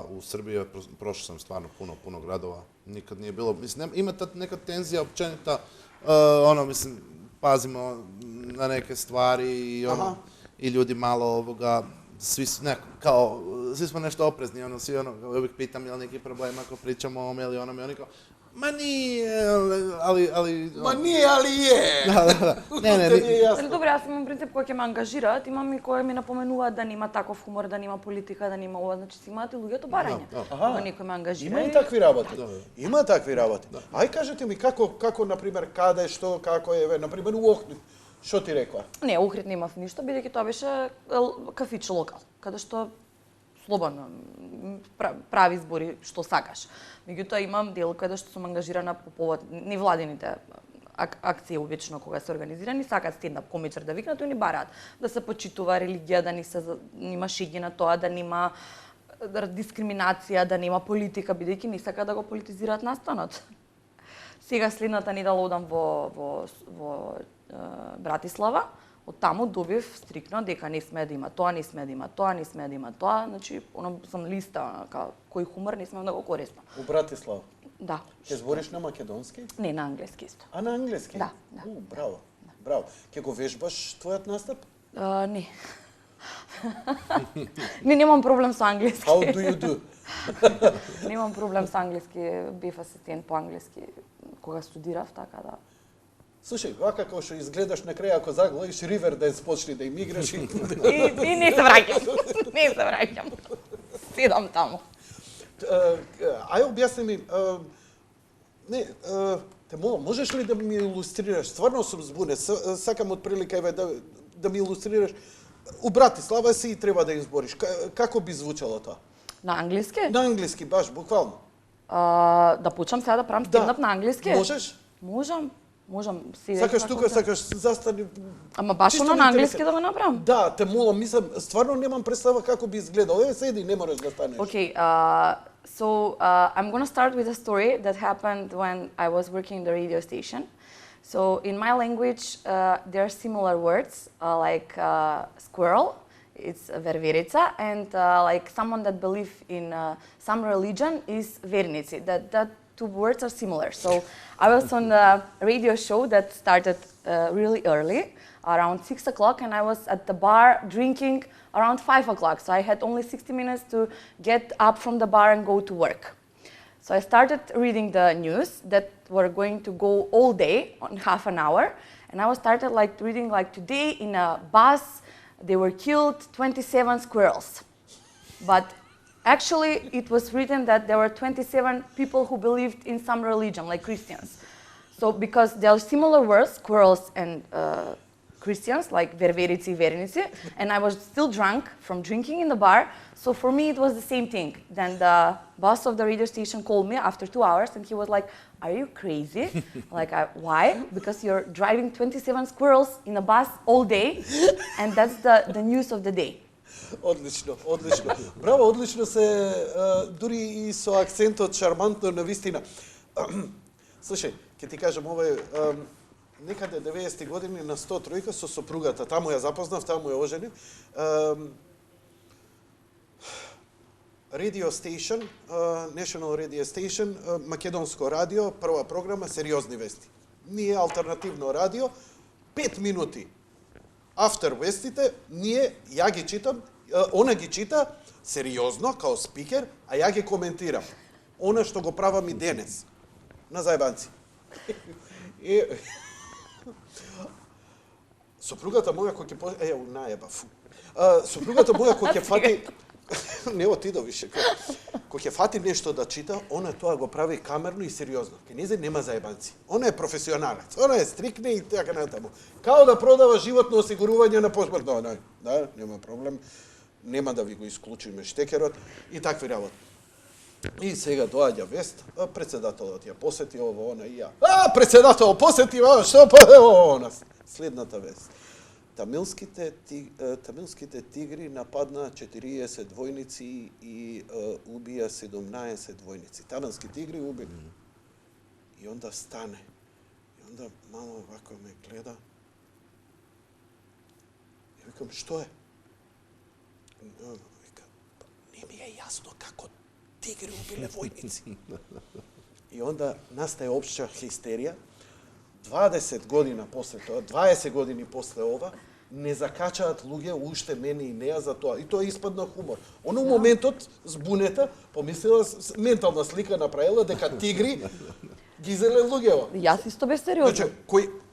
S3: u Srbiji, prošao sam stvarno puno gradova, nikad nije bilo, mislim, ima ta neka tenzija općenita, ono, mislim, pazimo na neke stvari i ono, i ljudi malo svi smo nešto oprezni, ono, svi ono, uvijek pitam je li neki problem ako pričamo o ovome ili onome, oni kao, ma nije, ali...
S1: Ma nije, ali je!
S3: Da. Ne,
S2: Ali dobro, јас имам принцип кој ќе ме ангажираат, имам и кој ми напоменуваат да нема таков хумор, да нема политика, да нема ова, значи си имаат и луѓето барање. Кога некој ме ангажира.
S1: Има и такви работи. Има такви работи. Ај кажете ми како например, каде, што, како е, например, у Охрид. Што ти рекла?
S2: Не, у Охрид немав ништо, бидејќи тоа беше кафич локал, каде што слободно прави избори што сакаш. Меѓутоа имам дел каде што сум ангажирана по повод невладините акции обично кога се организирани, сакаат стендап комичар да викнат и ни бараат да се почитува религија, да нема шеги на тоа, да нема дискриминација, да нема политика, бидејќи не сакаат да го политизираат настанот. Сега следната недела одам во Братислава, од таму добив стрикно дека не сме да има тоа, не сме да има тоа, не сме да има тоа, значи оно сам листа кој хумор не смеам да го користам.
S1: У Братислава?
S2: Да.
S1: Ќе збориш на македонски?
S2: Не, на англиски исто.
S1: А на англиски?
S2: Да.
S1: Браво. Браво. Ќе го вежбаш твојот настап?
S2: Не. Немам проблем со англиски.
S1: How do you do?
S2: Немам проблем со англиски, бев асистент по англиски кога студирав, така да.
S1: Слушај, вака како што изгледаш на крај, ако загледаш Риверденс почни да им играш и
S2: не се враќам. Не се враќам. Седам таму.
S1: Ај објасни ми, те молам, можеш ли да ми илустрираш? Стварно сум збунет, сакам од прилика еве да ми илустрираш. У Братислава си и треба да избориш. Како би звучало тоа?
S2: На англиски?
S1: На англиски, баш, буквално.
S2: Да почнам сега да правам стендап на англиски?
S1: Можеш?
S2: Можам.
S1: Сакаш тука, сакаш застани.
S2: Ама баш на англиски да го направам?
S1: Да, те молам, мислам, стварно немам представа како би изгледал. Еве седи, не можеш да станеш.
S2: Okay, so I'm going to start with a story that happened when I was working in the radio station. So in my language, there are similar words like squirrel, it's ververica, and like someone that believes in some religion is vernici. That two words are similar. So I was on a radio show that started really early, around 6 o'clock, and I was at the bar drinking around 5 o'clock. So I had only 60 minutes to get up from the bar and go to work. So I started reading the news that were going to go all day, on half an hour, and I was started like reading like today in a bus, they were killed 27 squirrels. But actually, it was written that there were 27 people who believed in some religion, like Christians. So because there are similar words, squirrels and Christians, like ververici, vernici, and I was still drunk from drinking in the bar, so for me it was the same thing. Then the boss of the radio station called me after 2 hours, and he was like, "Are you crazy?" Like, why? Because you're driving 27 squirrels in a bus all day, and that's the news of the day.
S1: Одлично. Браво, одлично се, дури и со акцентот шармантно на вистина. Слушај, ќе ти кажам, ова е некаде 90-ти години на 103 со сопругата, таму ја запознав, таму ја оженив. Radio Station, National Radio Station, македонско радио, прва програма, сериозни вести. Ние алтернативно радио, 5 минути. After вестите, ја ги читам, она ги чита сериозно, као спикер, а ја ги коментирам. Она што го правам и денес. На зајбанци. Сопругата моја кој ќе најеба, фу. Сопругата моја кој ќе фати не отида више. Кој ќе фати нешто да чита, она тоа го прави камерно и сериозно. Ке незе нема зајбанци. Она е професионалец. Она е стрикна и така натаму. Као да продава животно осигурување на посмртно. Да, нема проблем. Нема да ви го исклучиме штекерот и такви работи. И сега доаѓа вест, председателот ја посети ово, она и ја. Председател посети, што па ово нас. Следната вест. тамилските тигри нападна 40 војници и убија 17 војници. Тамилски тигри уби. И онда стане. И онда мало вако ме гледа. И викам, што е? Вика, не ми е јасно како тигри убиле војници. И онда настае општа хистерија. 20 години после ова, не закачаат луѓе уште мене и неа за тоа. И тоа испадна хумор. Оно моментот, збунета, помислила, ментална слика направила дека тигри ги зеле луѓево.
S2: Јас исто бе сериозно.
S1: Значи,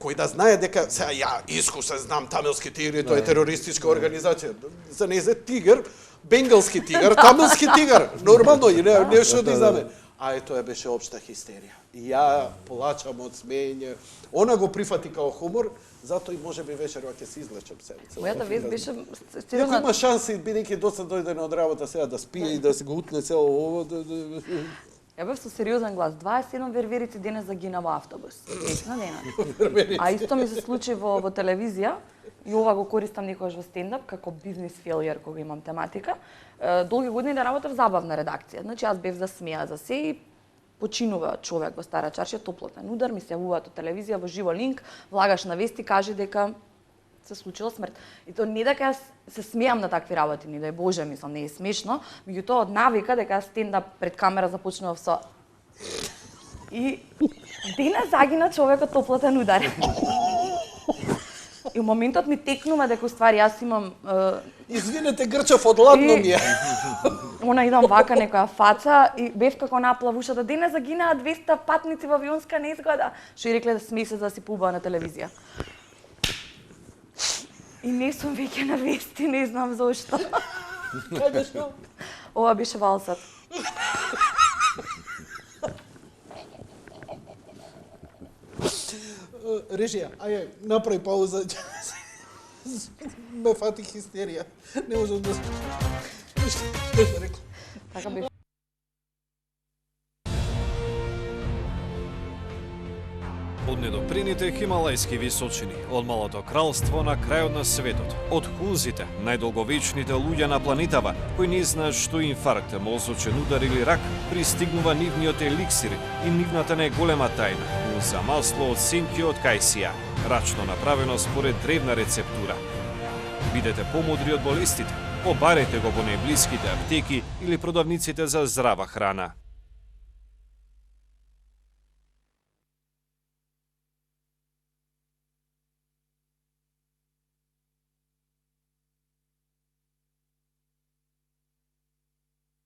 S1: кој да знае дека сега ја искусно знам тамилски тигри, тоа е терористичка организација. За незе тигар, бенгалски тигар, тамилски тигар. Нормално и нешто да знаме. А тоа беше општа хистерија. И ја плачам од смење. Она го прифати као хумор, затоа и можеби вечерва ќе се излечам себе.
S2: Мојата вест беше
S1: Ако
S2: сериозна.
S1: има шанси, бидејќи доста дојде од работа сега да спие и да се го утне цело ово.
S2: Ја бев со сериозен глас. 27 верверици денес загина во автобус. Весна денес. А исто ми се случи во телевизија и ова го користам некогаш во стендап како бизнес фейлиер кога имам тематика. Долги години да работев забавна редакција. Значи јас бев за смеа за се и починува човек во Стара Чаршија, топлотен удар, ми се јавуваат од телевизија во живо линк, влагаш на вести, кажи дека се случила смрт. И тоа не дека јас се смеам на такви работи, не да е Боже, мислам, не е смешно, меѓутоа од навика дека јас стендап пред камера започнав со и денес загина човекот топлотен удар. И у моментот ми текнува дека уствари јас имам
S1: Извинете, грчав од ладно ми е.
S2: Она идам вака некоја фаца и бев како наплав ушата. Денес загинаа 200 патници во авионска незгода. Што и рекле да смее се да си пубава на телевизија. И не сум веќе на вести, не знам зошто.
S1: Кај беше?
S2: Ова беше валсат.
S1: Режија, ајде, направи пауза. Ме фати хистерија. Не можам да... Нешто рекла.
S2: Така беше.
S4: Од недоприните хималајски височини, од малото кралство на крајот на светот, од хузите, најдолговечните луѓе на планетава, кои не знаат што инфаркт, мозочен удар или рак, пристигнува нивниот еликсир и нивната најголема тајна, за масло од сенки од кајсија, рачно направено според древна рецептура. Бидете помудри од болестите, побарете го во најблиските аптеки или продавниците за здрава храна.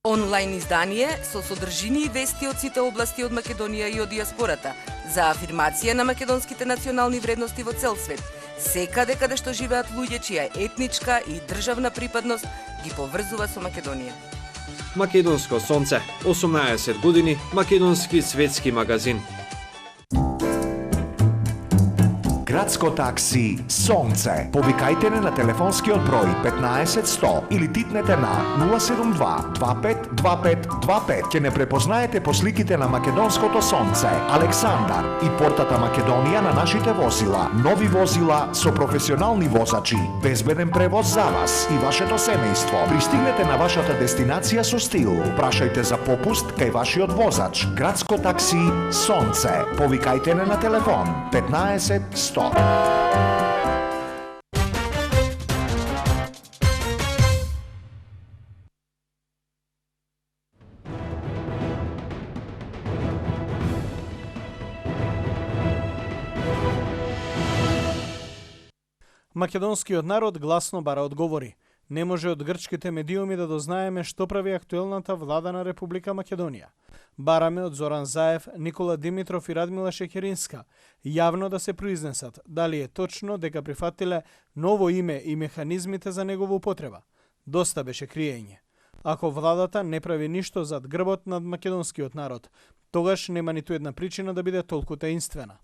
S5: Онлайн издание со содржини и вести од сите области од Македонија и од диаспората, за афирмација на македонските национални вредности во цел свет, секаде каде што живеат луѓе чија етничка и државна припадност ги поврзува со Македонија.
S4: Македонско сонце, 18 години, македонски светски магазин.
S6: Градско такси Сонце. Повикајте не на телефонскиот број 15 100 или титнете на 072 25 25 25. Ќе не препознаете по сликите на македонското Сонце, Александар и портата Македонија на нашите возила. Нови возила со професионални возачи, безбеден превоз за вас и вашето семејство. Пристигнете на вашата дестинација со стил. Прашајте за попуст кај вашиот возач. Градско такси Сонце. Повикајте не на телефон 15 100.
S7: Македонскиот народ гласно бара одговори. Не може од грчките медиуми да дознаеме што прави актуелната влада на Република Македонија. Бараме од Зоран Заев, Никола Димитров и Радмила Шекеринска јавно да се произнесат дали е точно дека прифатиле ново име и механизмите за негова употреба. Доста беше криење. Ако владата не прави ништо зад грбот над македонскиот народ, тогаш нема ниту една причина да биде толку таинствена.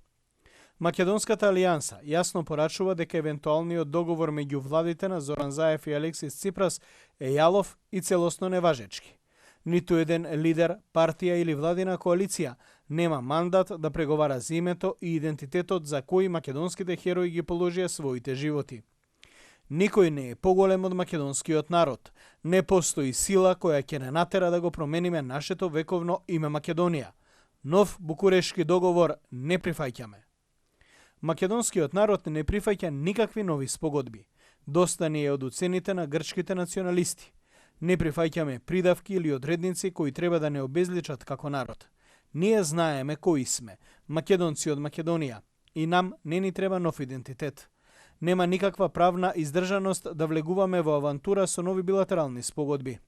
S7: Македонската алијанса јасно порачува дека евентуалниот договор меѓу владите на Зоран Заев и Алексис Ципрас е јалов и целосно неважечки. Ниту еден лидер, партија или владина коалиција нема мандат да преговара за името и идентитетот за кои македонските херои ги положија своите животи. Никој не е поголем од македонскиот народ. Не постои сила која ќе не натера да го промениме нашето вековно име Македонија. Нов Букурешки договор не прифаќаме. Македонскиот народ не прифаќа никакви нови спогодби. Доста ни е од уцените на грчките националисти. Не прифаќаме придавки или одредници кои треба да не обезличат како народ. Ние знаеме кои сме, македонци од Македонија, и нам не ни треба нов идентитет. Нема никаква правна издржаност да влегуваме во авантура со нови билатерални спогодби.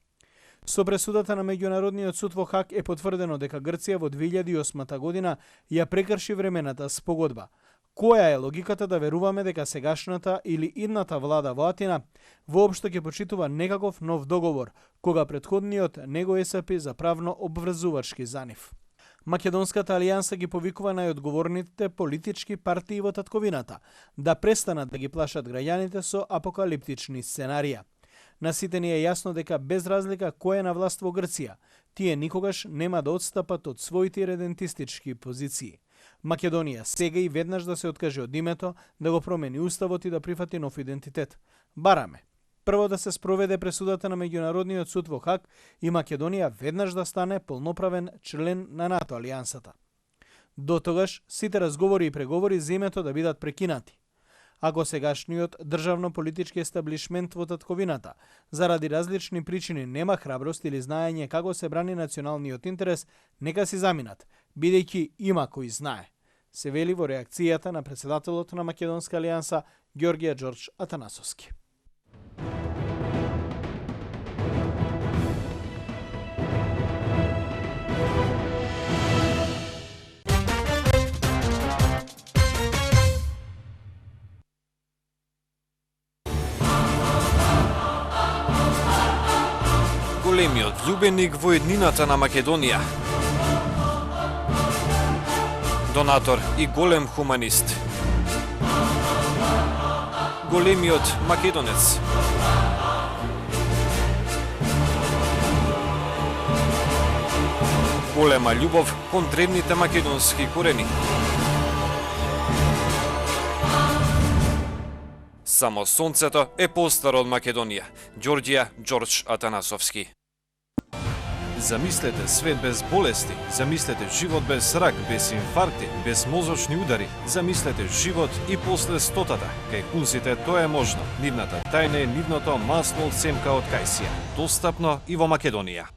S7: Со пресудата на Меѓународниот суд во Хаг е потврдено дека Грција во 2008 година ја прекрши времената спогодба. Која е логиката да веруваме дека сегашната или идната влада во Атина воопшто ќе почитува некаков нов договор, кога претходниот не го есапи за правно обврзувачки за нив? Македонската алијанса ги повикува најодговорните политички партии во татковината да престанат да ги плашат граѓаните со апокалиптични сценарија. На сите ни е јасно дека без разлика кој е на власт во Грција, тие никогаш нема да отстапат од своите редентистички позиции. Македонија сега и веднаш да се откаже од името, да го промени уставот и да прифати нов идентитет. Бараме прво да се спроведе пресудата на Меѓународниот суд во Хаг и Македонија веднаш да стане полноправен член на НАТО алијансата. До тогаш сите разговори и преговори за името да бидат прекинати. Ако сегашниот државно-политички естаблишмент во татковината заради различни причини нема храброст или знаење како се брани националниот интерес, нека си заминат, бидејќи има кој знае, се вели во реакцијата на председателот на Македонска алијанса Ѓорѓе Ѓорџ Атанасовски.
S4: Големиот љубеник во еднината на Македонија. Донатор и голем хуманист. Големиот македонец. Голема љубов кон древните македонски корени. Само сонцето е постаро од Македонија. Ѓорѓе Ѓорџ Атанасовски. Замислете свет без болести, замислете живот без рак, без инфаркти, без мозочни удари, замислете живот и после 100-та. Кај кунзите тоа е можно. Нивната тајна е нивното масло од семка од кајсија. Достапно и во Македонија.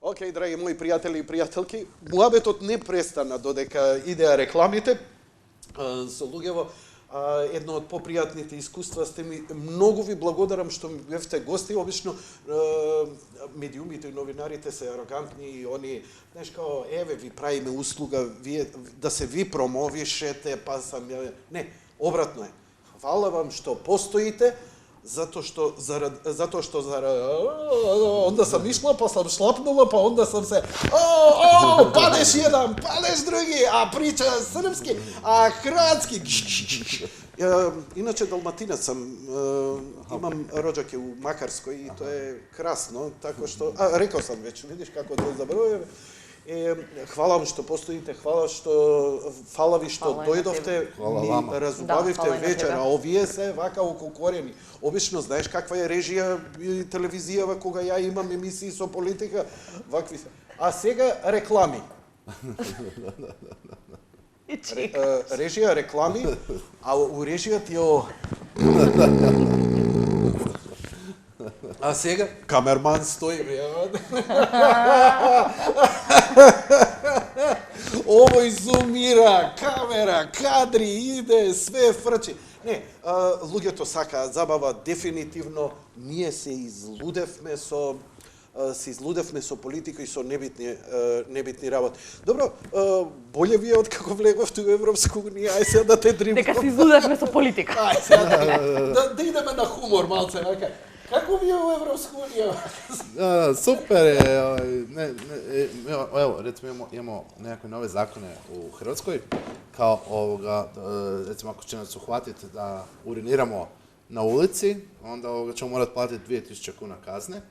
S1: Океј, драги мои пријатели и пријателки, муабетот не престана додека идеа рекламите со луѓево. Едно од попријатните искуства сте ми. Многу ви благодарам што ми бевте гости. Обично медиумите и новинарите се арогантни и они, знаеш, као, еве ви правиме услуга, вие да се ви промовишете, па сам ја... Не, обратно е. Хвала вам што постоите, затоа што онда сам ишла, па сам шлапнула, па онда сам се падеш еден, падеш други, а прича српски, а хрватски. Иначе далматинец сам, имам роđаке у Макарској и тоа е красно, така што рекол сам веќе, видиш како да забравуваме. Хвала вам што постоите, фала ви што дојдовте, ни разубавивте вечера, овие се вака околкорени. Обично знаеш каква е режија и телевизијава кога ја имам емисии со политика, вакви се. А сега реклами. Режија реклами, а у режијата ја А сега камерман стои, овој зумира, камера, кадри, иде, све фрчи. Не, луѓето сакаат забава, дефинитивно, ние се излудевме со политика и со небитни работи. Добро, боле вие од како влеговте во Европска унија, ај сега да те дрибнам.
S2: Дека се излудевме со политика.
S1: Ај сега да идеме на хумор малце, вака. Kako bi je u Evropsku uniju?
S3: Super je, evo, recimo imamo nekakve nove zakone u Hrvatskoj, kao recimo ako će nas uhvatiti da uriniramo na ulici, onda ćemo morati platiti 2000 kuna kazne.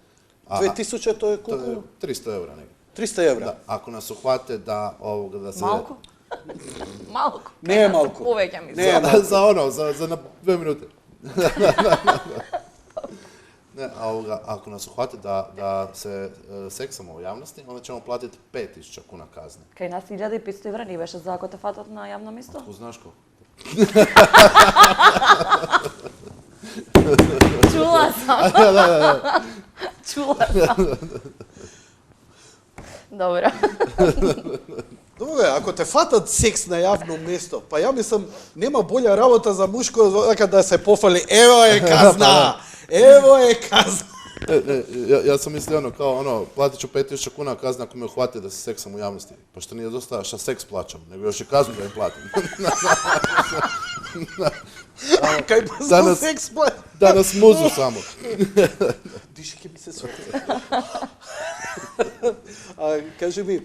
S1: 2000 to je
S3: To
S1: koliko?
S3: je 300 eura negdje.
S1: 300 evra.
S3: Da, ako nas uhvate da se...
S2: Малку? Малку.
S1: Не е малку.
S2: Повеќе ми
S1: Не
S2: се.
S1: е малку.
S3: za na 2 minute. Ne, ako nas uhvate da se seksamo u javnosti, onda ćemo platiti 5000 kuna kazne.
S2: Кај нас 1500 евра не беше за ако те фатат на јавно место?
S3: Ko znaš koliko?
S2: Чула сам. Чула сам. Добро.
S1: Добре, ако те фатат секс на јавно место, па ја мислам, нема болја работа за мушко дека да се пофали, ево е казна, ево е казна.
S3: Ja sam mislio platit ću 5000 kuna kazna ako me uhvate da se seksam u javnosti. Pa što nije dosta šta seks plaćam, nego još i kaznu da im platim.
S1: Кај па за секс плат.
S3: Da nas muzu samo.
S1: Диши ќе ми се свети. Кажи ми,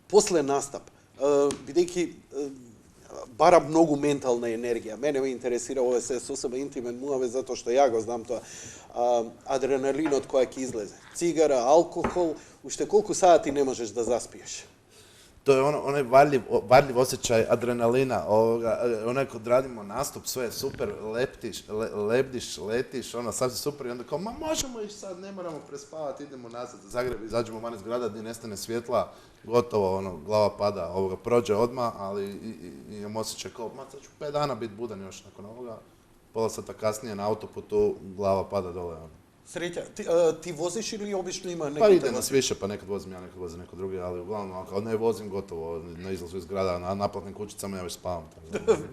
S1: после настап, бидејќи бара многу ментална енергија. Мене ме интересира, ова се сосема интимен муаве, затоа што ја го знам тоа. Адреналинот кој ќе излезе. Цигара, алкохол, уште колку сати не можеш да заспиеш.
S3: To je onaj varljiv osjećaj adrenalina, onaj kad radimo nastup, sve je super, lebdiš, letiš, sad si super i onda kao, ma možemo ići sad, ne moramo prespavati, idemo nazad u Zagreb, izađemo van iz grada gdje nestane svjetla, gotovo, glava pada, prođe odmah, ali imam osjećaj kao, ma sad ću 5 dana biti budan još nakon ovoga, pola sata kasnije na autoputu, glava pada dole.
S1: Sreća, ti voziš ili obično ima neko?
S3: Pa ide nas više, pa nekad vozim ja, nekad vozi neko drugi, ali uglavnom, ako ne vozim gotovo, na izlazu iz grada, na naplatnim kućicama ja već spavam.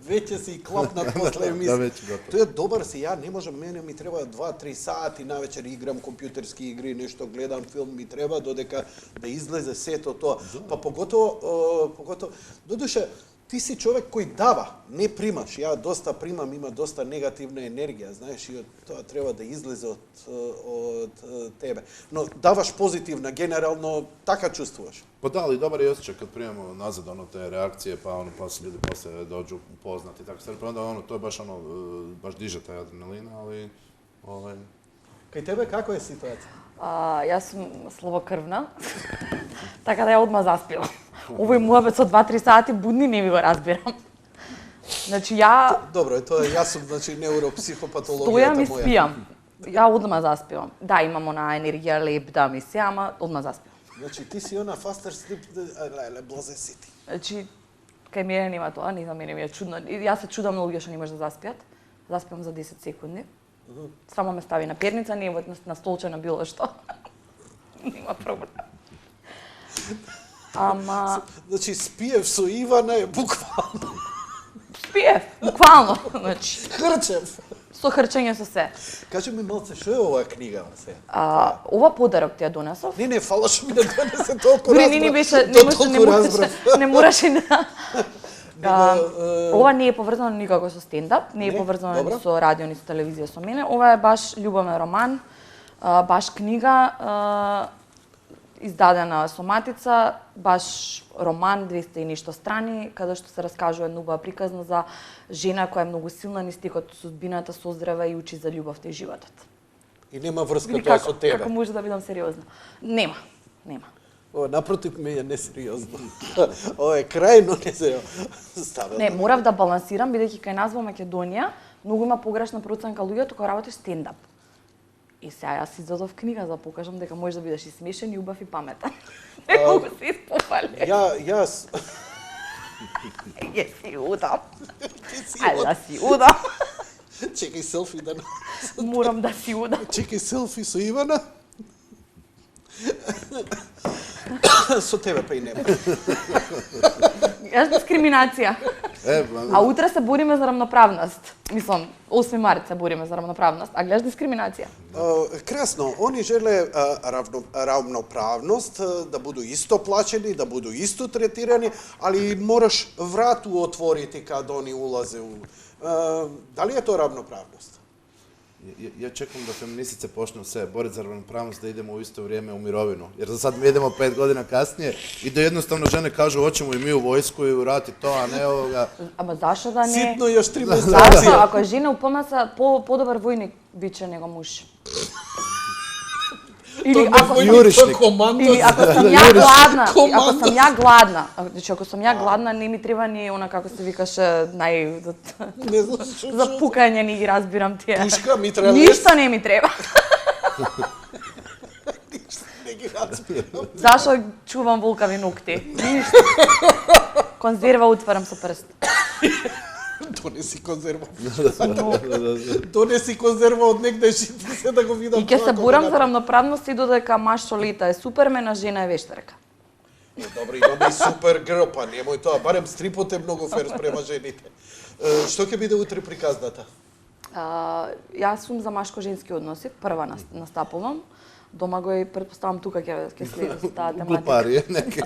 S1: Веќе си клапнат после
S3: Да,
S1: емисија.
S3: веќе готово.
S1: Тоа е добар си, ја не можам, мене ми треба 2-3 сати навечер играм компјутерски игри, нешто гледам филм, ми треба додека да излезе сето тоа. Па поготово, додуше, ти си човек кој дава, не примаш. Ја доста примам, има доста негативна енергија, знаеш, и тоа треба да излезе од тебе. Но даваш позитивна, генерално така чувствуваш.
S3: Pa da, ali dobar je osjećaj kad primamo nazad te reakcije, pa se ljudi poslije dođu upoznati i tako stvari. Pa onda to je baš diže taj adrenalin, ali...
S1: Кај тебе како е ситуација?
S2: Јас сум слабокрвна, така да ја одма заспила. Овој муабет со 2-3 сати будни не ми го разбирам. Значи ја...
S1: Добро, тоа јас сум, значи, невропсихопатологијата
S2: Стојам и
S1: моја.
S2: спијам. Ја одма заспивам. Да, имам она енергија, лебда ми се, ама одма заспивам.
S1: Значи, ти си она faster sleep, блазе си ти.
S2: Значи, кај мене нема тоа, не знам, мене ми е чудно. Јас се чудам на луѓе што не може да заспијат. Заспивам за 10 секунди. Само ме стави на перница, не на столче, на било што. Нема проблем. Ама...
S1: Значи, спиев со Ивана е буквално.
S2: Спиев, буквално. Значи,
S1: Хрчев.
S2: со хрчење со се.
S1: Кажи ми малце, што е оваа книга се?
S2: Ова подарок ти ја донесов.
S1: Не, фала што ми не донесе толку
S2: Дури
S1: разбрав.
S2: не беше, не мораше да... Ова не е поврзано никако со стендап, не е поврзано
S1: добро.
S2: со радио ни со телевизија со мене. Ова е баш љубовен роман, баш книга, издадена со матица, баш роман, 200 и ништо страни, каде што се раскажува една убава приказна за жена која е многу силна низ текот судбината, созрева и учи за љубовта и животот.
S1: И нема врска
S2: Види
S1: тоа со тебе.
S2: како може да бидам сериозна? Нема.
S1: Ова, напротив, ме е несериозно. Ова е крајно несериозно.
S2: Не, морав да балансирам, бидејќи кај нас во Македонија многу има погрешна проценка луѓето кои работиш стендап. И сега јас изодов книга за да покажам дека можеш да бидеш и смешен, и убав и паметен. Неколку се испопале.
S1: Јас...
S2: Ја си удам. Ајде да си удам.
S1: Чекај селфи да...
S2: Морам да си удам.
S1: Чекај селфи со Ивана. Со тебе па и нема.
S2: Јас дискриминација. А утре се бориме за равноправност. Мислам, 8 март се бориме за равноправност, а гледаш дискриминација.
S1: Красно, они желе равноправност, да буду исто плачени, да буду исто третирани, али мораш врату отворити кад они улазе у... Дали е тоа равноправност?
S3: Ja čekam da feministice počnu se boriti za ravnopravnost, da idemo u isto vrijeme u mirovinu. Jer za sad mi idemo 5 godina kasnije i da jednostavno žene kažu hoćemo i mi u vojsku i u rat i to, a ne ovoga.
S2: Ама зашо да не?
S1: Ситно još 3
S2: Зашо?
S1: месеца.
S2: Ако е жена упомаса, по-добар војник биче него муж. Или ако
S3: Юришник.
S2: Или ако сам ја гладна, ако сам ја гладна, значи ако сам ја гладна, не ми треба ни она како се викаше
S1: Не знам
S2: за пукање, не ги разбирам тие.
S1: Пушка, митралес.
S2: Ништо не ми треба.
S1: Не ги разбирам.
S2: Зашо чувам волкави ногти? Ништо. Конзерва утварам со прст.
S1: Донеси конзерва. Донеси конзерва од негде се да го видам.
S2: И ќе се
S1: како
S2: борам
S1: го
S2: за равноправност и додека маж со лита е супермен, а жена е вештарка.
S1: Добро, имаме и супер грл, па немој тоа, барем стрипот е многу фер спрема жените. Што ќе биде утре приказната?
S2: Јас сум за машко-женски односи, прва настапувам. Дома го и предпоставам тука ќе следи таа тематика.
S3: Глупарije neke.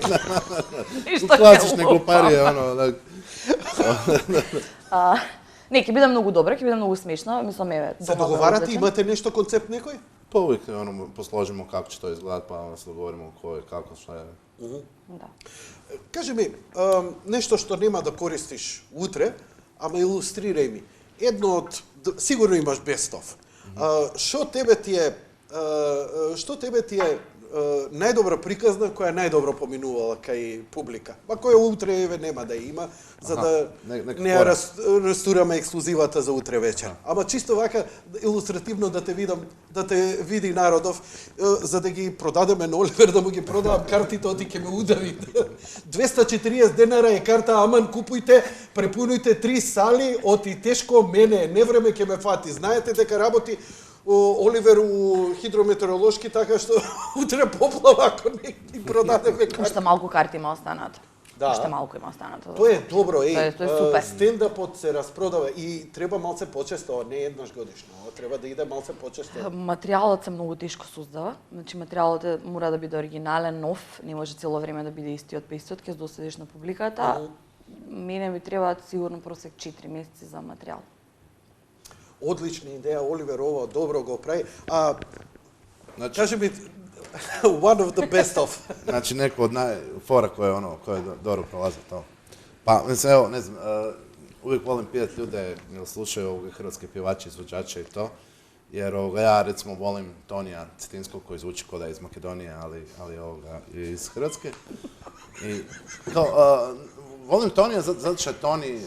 S2: Ништо ќе
S3: Klasične
S2: лупам.
S3: gluparije, ono.
S2: Не, ќе биде многу добра, ќе биде многу смешна, мислам еве.
S1: Се договарате, имате нешто концепт некој?
S3: Pa uvijek ono, posložimo kako će to izgledati, pa onda se dogovorimo ko je, kako, šta je.
S2: Да.
S1: Кажи ми, нешто што нема да користиш утре, ама илустрирај ми. Едно од, сигурно имаш бестов. Што тебе ти е најдобра приказна која најдобро поминувала кај публика? Па која утре еве нема да има, за да не ја растураме ексклузивата за утре вечер. Ама чисто вака илустративно да те видам, да те види народов, за да ги продадеме на Оливер, да му ги продавам картите, оти ќе ме удави. 240 денара е карта, аман купујте, препунујте 3 сали, оти тешко мене, не време ќе ме фати. Знаете дека работи Оливер у хидрометеоролошки, така што утре поплава ако не ги продадеме карти.
S2: Уште малку карти има останато.
S1: Да.
S2: Уште малку има останато.
S1: Тоа е добро,
S2: Тоа е супер.
S1: Стендапот се распродава и треба малце почесто, не еднаш годишно, треба да иде малце почесто.
S2: Материјалот се многу тешко создава. Значи материјалот мора да биде оригинален, нов, не може цело време да биде истиот па истиот, ќе доседиш на публиката. Мене ми требаат сигурно просек 4 месеци за материјал.
S1: Одлична идеја, Оливер, ова добро го прави.
S3: Znači,
S1: Кажи ми, one of the best of.
S3: znači neko od fora koje dobro prolazi to. Pa, mislim, evo, ne znam, uvijek volim pitati ljude, jel slušaju ovoga hrvatske pjevače, izvođače i to, jer ja recimo volim Tonija Cetinskog koji zvuči kao da je iz Makedonije, ali ovoga iz Hrvatske. I to, volim Tonija zato što je Toni,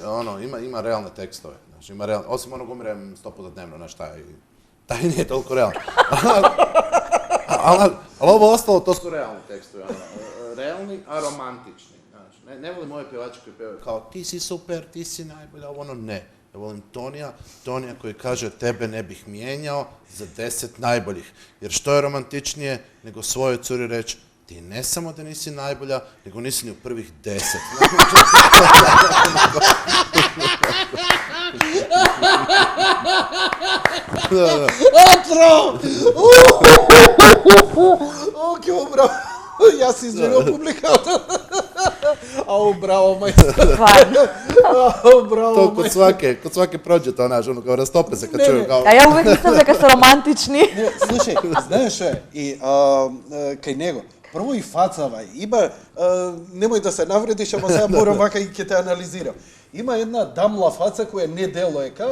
S3: ima realne tekstove. Znači, osim onog umirem 100 puta dnevno, znaš, taj nije toliko realan. Ali ovo ostalo, to su realni tekstovi, realni, a romantični. Znači, ne volim ove pjevače koji pjevaju kao ti si super, ti si najbolja, ovo ne. Ja volim Tonija koji kaže tebe ne bih mijenjao za 10 najboljih. Jer što je romantičnije nego svojoj curi reći ti ne samo da nisi najbolja, nego nisi ni u prvih 10.
S1: Otro! Оке, браво! Јас се извинувам публиката. Ау, браво, мајстор.
S2: Стварно.
S1: Ау, браво,
S3: To kod svake prođe to, znaš, ono kao rastope se kad čuju kao...
S2: А ја увек мислам дека се романтични.
S1: Не, слушај, знаеш што е? И кај него, прво и фацава, има, немој да се навредиш, ама сега морам вака и ќе те анализирам. Има една дамла фаца која не делува, као,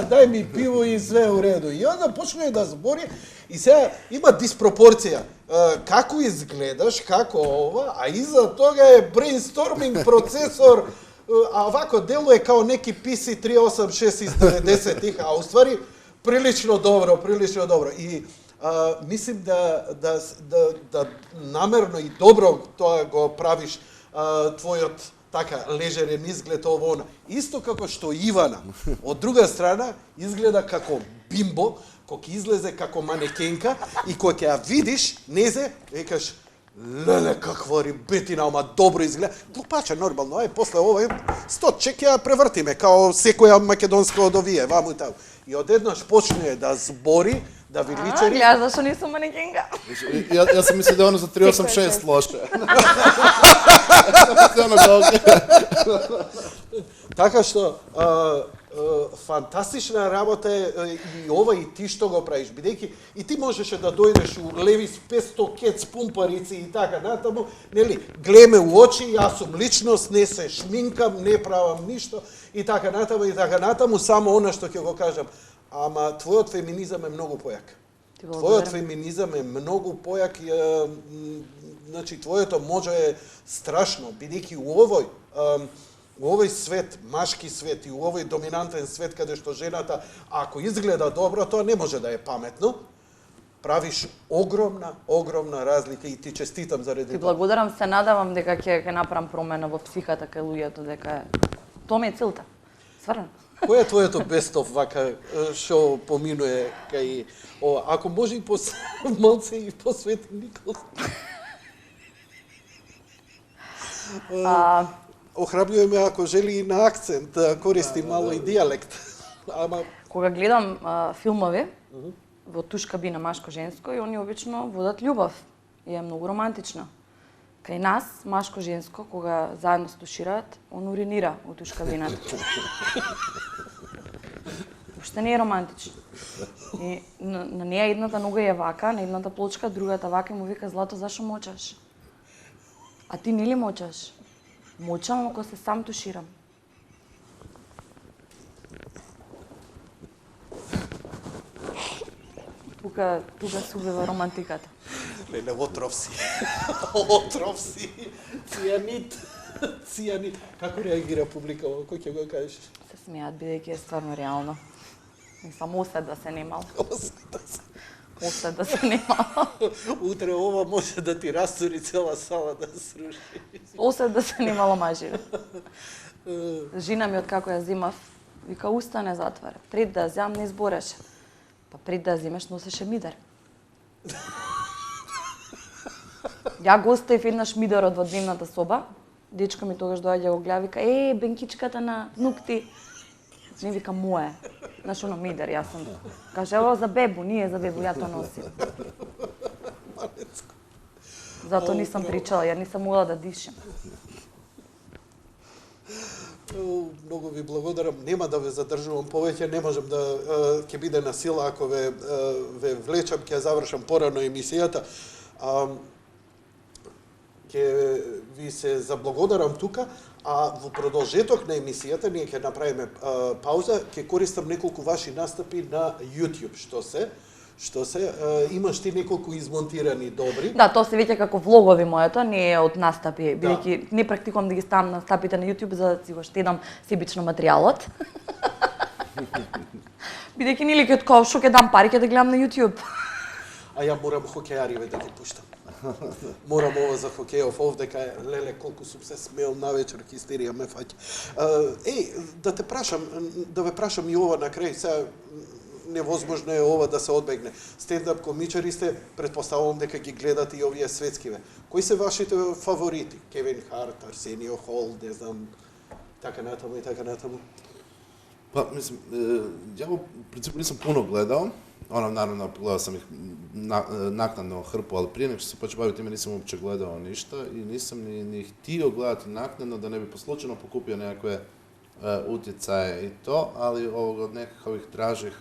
S1: дај ми пиво и све у реду. И onda почне да збори и сега има диспропорција. Како изгледаш, како ова, а иза тога е брейнсторминг процесор, а вако делува као неки PC 386 из 90-их, а уствари прилично добро. И мислим да намерно и добро тоа го правиш твојот така лежерен изглед ово она. Исто како што Ивана, од друга страна, изгледа како бимбо, кој ќе излезе како манекенка и кој ќе ја видиш, незе, викаш, леле, каква рибетина, ама добро изгледа. Глупаче, нормално, ај, после ова, 100 чек ја превртиме, као секоја македонска од овие, ваму и таму. И одеднаш почне да збори, да величари.
S2: Гледаш зашо не сум манекенка.
S3: Ja sam mislio da je ono za 386 loše. Tako
S1: Така што, фантастична работа е и ова и ти што го правиш, бидејќи и ти можеше да дојдеш у Левис 500 кец пумпарици и така натаму, нели, глеме у очи, јас сум личност, не се шминкам, не правам ништо и така натаму, само она што ќе го кажам. Ама твојот феминизам е многу појак. Твојот феминизам е многу појак, значи твоето може е страшно, бидејќи у овој свет, машки свет и у овој доминантен свет каде што жената, ако изгледа добро, тоа не може да е паметно, правиш огромна разлика и ти честитам заради
S2: Ти
S1: тоа.
S2: благодарам, се надавам дека ќе направам промена во психата кај луѓето, дека тоа ми е целта. Стварно.
S1: Кој е твоето бестов вака што поминуе кај ова? Ако може и малце и по Свети Николс. Охрабруваме ако жели и на акцент, да користи мало и дијалект. Ама
S2: Кога гледам филмови во туш кабина машко-женско и они обично водат љубов и е многу романтично. Кај нас, машко-женско, кога заедно стушираат, он уринира у туш кабината. Уште не е романтично. И на неја едната нога е вака, на едната плочка, другата вака и му вика: Злато, зашо мочаш? А ти нели мочаш? Мочам, ако се сам туширам. Тука се убива романтиката.
S1: леле, отров си. Отров си. Цијанит. Како реагира публика? Кој ќе го кажеш?
S2: Се смеат, бидејќи е стварно реално. И само осет да се немал. Осет да се немал.
S1: Утре ова може да ти растури цела сала да сруши.
S2: Осет да се немало маживе. Жена ми, откако ја зимав, вика: устане, затваре. Пред да ја зям не избореше. Па пред да ја зимеш носеше мидер. Ја го оставив еднаш мидерот во дневната соба. Дечко ми тогаш доаѓа го гледа, вика: бенкичката на нукти. Не, вика: мое. Знаеш, оно мидер, јас сум. Каже: ево за бебу, ние за бебу, ја то носим. Зато нисам причала, ја нисам могла да дишам.
S1: Многу ви благодарам. Нема да ве задржувам повеќе, не можам да ќе биде на сила ако ве влечам, ќе завршам порано емисијата. Ќе ви се заблагодарам тука, а во продолжеток на емисијата ние ќе направиме пауза, ќе користам неколку ваши настапи на YouTube, што се имаш ти неколку измонтирани добри.
S2: Да, тоа се веќе како влогови моето, не е од настапи, бидејќи не практикувам да ги ставам настапите на YouTube за да си го штедам себично материјалот. Бидејќи нели како што ќе дам пари ќе да гледам на YouTube.
S1: А ја морам хокејариве да ги пуштам. Морам ова за хокејов овдека, леле, колку сум се смеел навечер, хистерија ме фаќа. Да ве прашам и ова на крај, сега невозможно е ова да се одбегне. Стендап комичари сте, предпоставувам дека ги гледате и овие светскиве. Кои се вашите фаворити? Кевин Харт, Арсенио Хол, не знам, така натаму и така натаму.
S3: Па, мислим, ја во принцип нисам пуно гледал. Наравно, гледал сам их накнадно хрпу, али прije nego što se počeo baviti time nisam uopće gledao ništa i nisam ni htio gledati naknadno da ne bi poslučajno pokupio nekakve utjecaje i to, ali od nekakvih dražih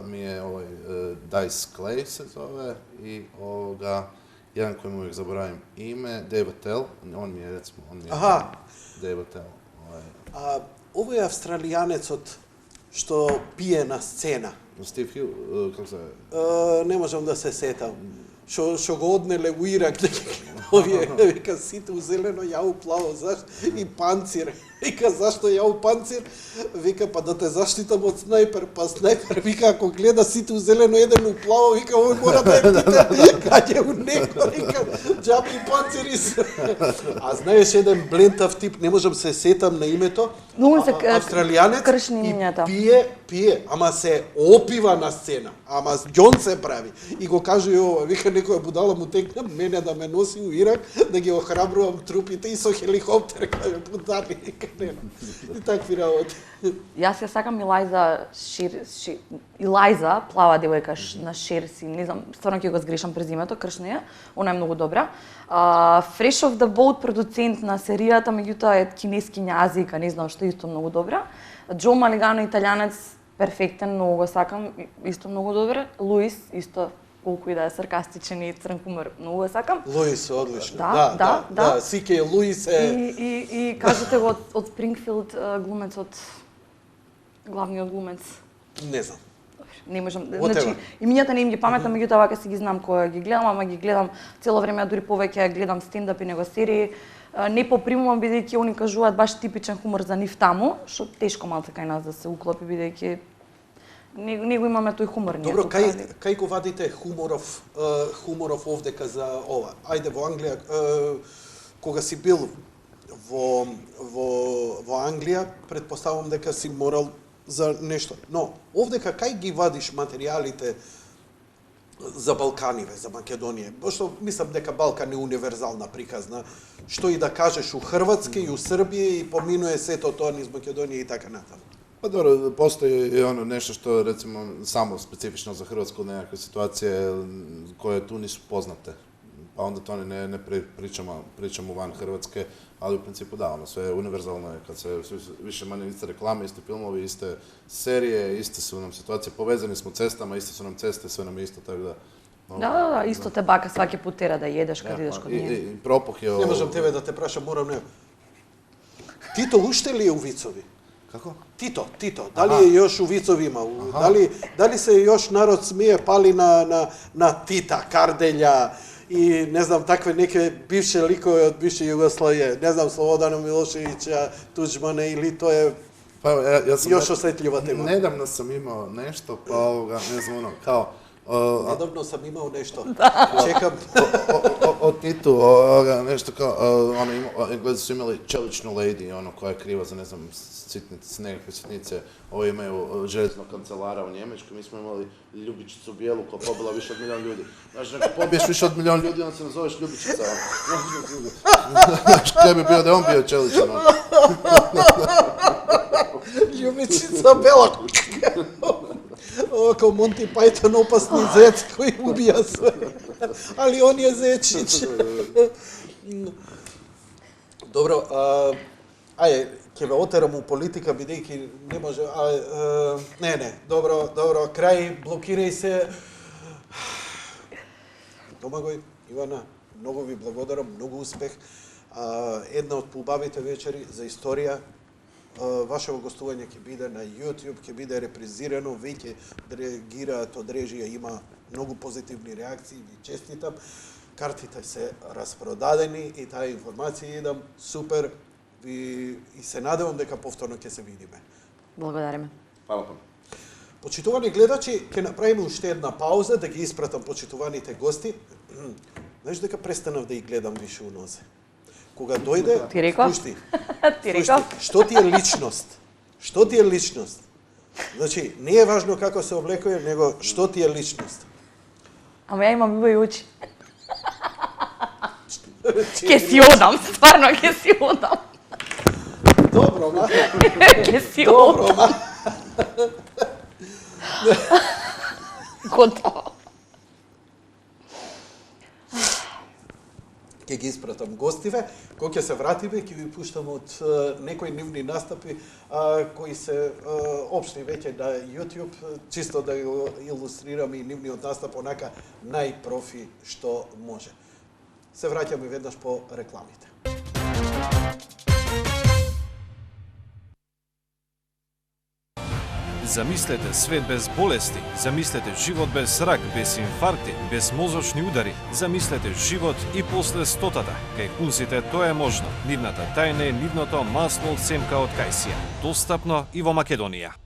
S3: mi je Dice Clay se zove i jedan koji mu uvijek zaboravim ime, Dave Attell, on mi je recimo, Dave Attell.
S1: Ovo je Австралијанецот што пие на сцена.
S3: Steve Hill, kako se zove?
S1: Не можам да се сетам. Што го однеле у Ирак, овие, вика, сите у зелено, ја у плаво, и панцир. Вика, зашто ја у панцир? Вика, па да те заштитам од снайпер, па снайпер, вика, ако гледа сите у зелено, еден у плаво, вика, овој мора да е птите, каѓе у него, вика, джаби панцир и се. А знаеш еден блентав тип, не можам се сетам на името, австралијанец, и пие, ама се опива на сцена, ама ѓон се прави. И го кажу и ова, вика, некоја будала му текна мене да ме носи у Ирак, да ги охрабрувам трупите и со хеликоптер, кај путани, и такви работи.
S2: Јас ја сакам Илајза, плава девојка на Шерси, не знам, стварно ќе го згрешам презимето, кршна е, она е многу добра. Fresh of the Boat, продуцент на серијата, меѓутоа е кинескиња азика, не знам што е исто многу добра. Џо Малигано, италијанец, перфектен, многу го сакам, исто многу добар. Луис, исто колку и да е саркастичен и црн хумор, многу го сакам.
S1: Луис, одлично.
S2: Да.
S1: Сике Луис е...
S2: И кажете го од Спрингфилд, глумецот, главниот глумец.
S1: Не знам.
S2: Не можам. Значи, имињата не им ги паметам, меѓутоа вака си ги знам кога ги гледам, ама ги гледам цело време, дури повеќе гледам стендапи него серии. Не попримувам бидејќи они кажуваат баш типичен хумор за нив таму, што тешко малце кај нас да се уклопи бидејќи не го имаме тој хумор.
S1: Добро, кај го вадите хуморов овдека за ова? Ајде во Англија, кога си бил во Англија, претпоставувам дека си морал за нешто. Но овдека кај ги вадиш материјалите за Балканиве, за Македонија? Пошто мислам дека Балкан е универзална приказна. Што и да кажеш у Хрватска и у Србија и поминуе сето тоа низ Македонија и така натаму.
S3: Па добро, постои и оно нешто што рецимо само специфично за Хрватска некаква ситуација која ту нису познате. Па онда тоа не причамо ван Хрватске, али у принципу да, оно све е универзално е, кад се више мanje исте рекламе, исти филмови, исте серије, исти су нам ситуација, повезани смо цестама, исти су нам цесте, све нам исто, така да.
S2: Да, исто те бака сваки пут тера да једеш кад идеш код неа.
S3: И пропух е...
S1: Не можам тебе да те прашам, морам не. Тито уште ли е у Вицови?
S3: Како?
S1: Тито, дали е још у Вицови има? Дали се још народ смие пали на Тита, Карделја и не знам такве неке бивши ликови од бивша Југославија, не знам Слободана Милошевиќа, Туџмана или тоа е још осетлива тема.
S3: Недавно сам имао нешто, па не знам оно, као
S1: Недавно сам имал нешто. Чекам.
S3: Од Титу, нешто као, Енглези су имали челичну леди, оно која е крива за, не знам, некакви ситнице, ови имају железно канцелара у Njemačkoj, mi smo imali Ljubičicu bijelu koja pobila više od 1.000.000 ljudi. Znaš, ako pobiješ više od 1.000.000 ljudi, onda se nazoveš Ljubičica. Znaš, kaj bi bio da je on bio čeličan?
S1: Ljubičica bela. Ovo kao Monty Python opasni zec koji ubija sve. Ali on je zečić. Dobro, ајде, ќе ве отерам у политика, бидејќи не може... Не, добро, крај, блокирај се. Домагој, Ивана, многу ви благодарам, многу успех. Една од поубавите вечери за историја. Вашето гостување ќе биде на YouTube, ќе биде репризирано, веќе реагираат од режија, има многу позитивни реакции, ви честитам. Картите се распродадени и таа информација идам супер. И се надевам дека повторно ќе се видиме.
S2: Благодариме.
S3: Фала.
S1: Почитувани гледачи, ќе направиме уште една пауза да ги испратам почитуваните гости. Знаеш дека престанав да ги гледам више у нозе. Кога дојде, пушти. Што ти е личност? Што ти е личност? Значи, не е важно како се облекува, него што ти е личност.
S2: Ама ја имам убави очи. Ке си одам, стварно ке си одам.
S1: Добро, ма.
S2: Ке си одам. Готово.
S1: Ќе ги испратам гостиве, кога ќе се вратиме, ќе ви пуштам од некои нивни настапи кои се општи веќе на YouTube, чисто да го илустрирам и нивниот настап онака најпрофи што може. Се враќаме веднаш по рекламите.
S4: Замислете свет без болести, замислете живот без рак, без инфаркти, без мозочни удари, замислете живот и после 100-тата. Кај Хунзите тоа е можно. Нивната тајна е нивното масло од семка од кајсија. Достапно и во Македонија.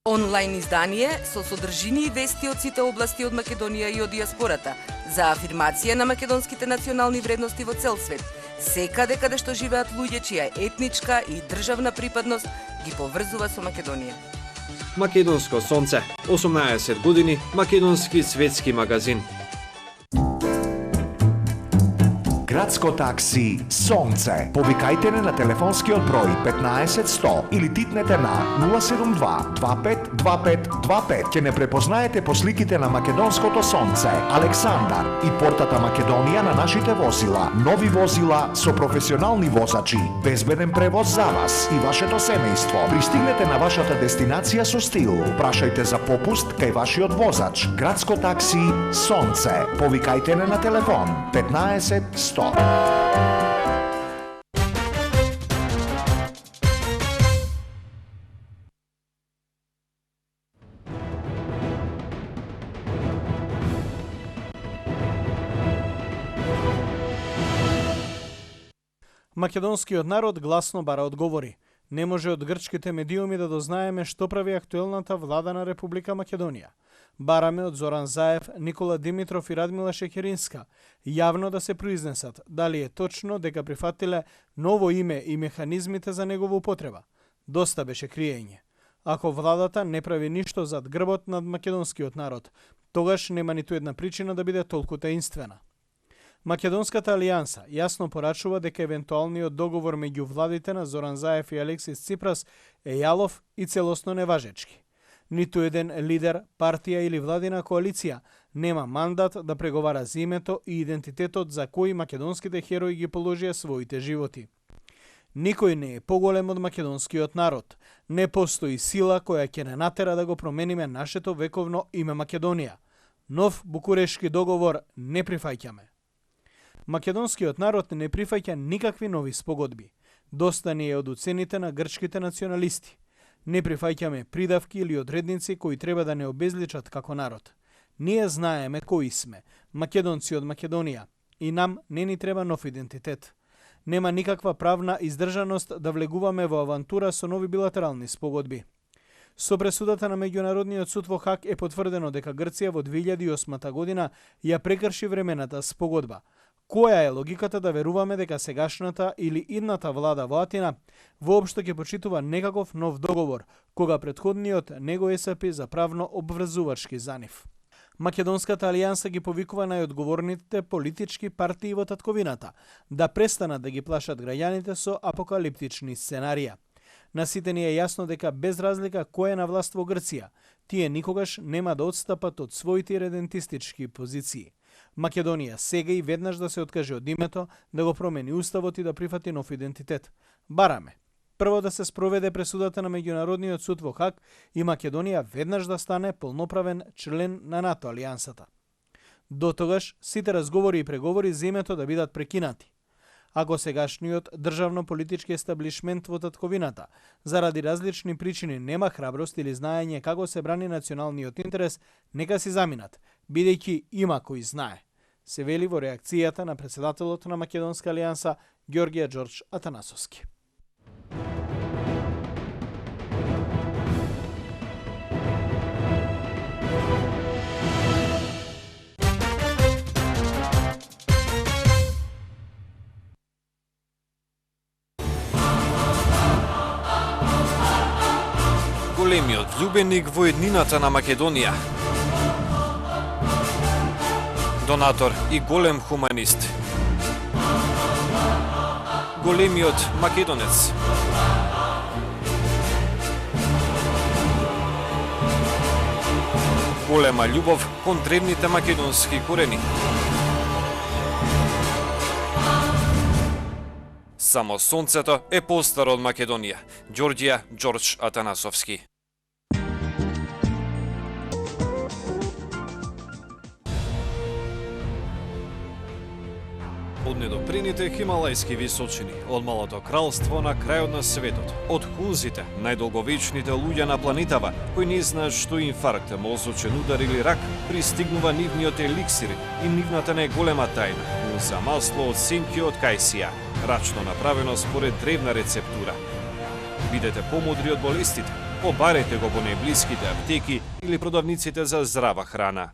S5: Онлайн издание со содржини и вести од сите области од Македонија и од дијаспората за афирмација на македонските национални вредности во цел свет. Секаде каде што живеат луѓе чија етничка и државна припадност ги поврзува со Македонија.
S4: Македонско сонце, 18 години, македонски светски магазин.
S6: Градско такси Сонце. Повикајте не на телефонскиот број 15 100 или титнете на 072 25 25 25. Ќе не препознаете по сликите на македонското сонце, Александар и портата Македонија на нашите возила. Нови возила со професионални возачи, безбеден превоз за вас и вашето семејство. Пристигнете на вашата дестинација со стил. Прашајте за попуст кај вашиот возач. Градско такси Сонце. Повикајте не на телефон 15 100.
S7: Македонскиот народ гласно бара одговори. Не може од грчките медиуми да дознаеме што прави актуелната влада на Република Македонија. Бараме од Зоран Заев, Никола Димитров и Радмила Шекеринска јавно да се произнесат дали е точно дека прифатиле ново име и механизмите за негова употреба. Доста беше криење. Ако владата не прави ништо зад грбот над македонскиот народ, тогаш нема ниту една причина да биде толку таинствена. Македонската алијанса јасно порачува дека евентуалниот договор меѓу владите на Зоран Заев и Алексис Ципрас е јалов и целосно неважечки. Ниту еден лидер, партија или владина коалиција нема мандат да преговара за името и идентитетот за кои македонските херои ги положија своите животи. Никој не е поголем од македонскиот народ. Не постои сила која ќе не натера да го промениме нашето вековно име Македонија. Нов Букурешки договор не прифаќаме. Македонскиот народ не прифаќа никакви нови спогодби. Доста ни е од уцените на грчките националисти. Не прифаќаме придавки или одредници кои треба да не обезличат како народ. Ние знаеме кои сме, македонци од Македонија, и нам не ни треба нов идентитет. Нема никаква правна издржаност да влегуваме во авантура со нови билатерални спогодби. Со пресудата на Меѓународниот суд во Хаг е потврдено дека Грција во 2008 година ја прекрши времената спогодба. Која е логиката да веруваме дека сегашната или идната влада во Атина воопшто ќе почитува некаков нов договор, кога претходниот не го есапи за правно обврзувачки за нив? Македонската алијанса ги повикува најодговорните политички партии во татковината да престанат да ги плашат граѓаните со апокалиптични сценарија. На сите ни е јасно дека без разлика кој е на власт во Грција, тие никогаш нема да отстапат од своите редентистички позиции. Македонија сега и веднаш да се откаже од името, да го промени уставот и да прифати нов идентитет. Бараме прво да се спроведе пресудата на Меѓународниот суд во Хаг и Македонија веднаш да стане полноправен член на НАТО алијансата. До тогаш сите разговори и преговори за името да бидат прекинати. Ако сегашниот државно-политички естаблишмент во татковината заради различни причини нема храброст или знаење како се брани националниот интерес, нека си заминат, бидејќи има кој знае, се вели во реакцијата на председателот на Македонска алијанса Ѓорѓе Ѓорџ Атанасовски.
S4: Големиот љубеник во еднината на Македонија. Донатор и голем хуманист. Големиот македонец. Голема љубов кон древните македонски корени. Само сонцето е постаро од Македонија. Ѓорѓе Ѓорџ Атанасовски. Од недопрените хималајски височини, од малото кралство на крајот на светот, од хузите, најдолговечните луѓе на планетава, кои не знаат што инфаркт, мозочен удар или рак, пристигнува нивниот еликсир и нивната најголема тајна, за масло од сенки од кајсија, рачно направено според древна рецептура. Бидете помудри од болестите, побарете го во најблиските аптеки или продавниците за здрава храна.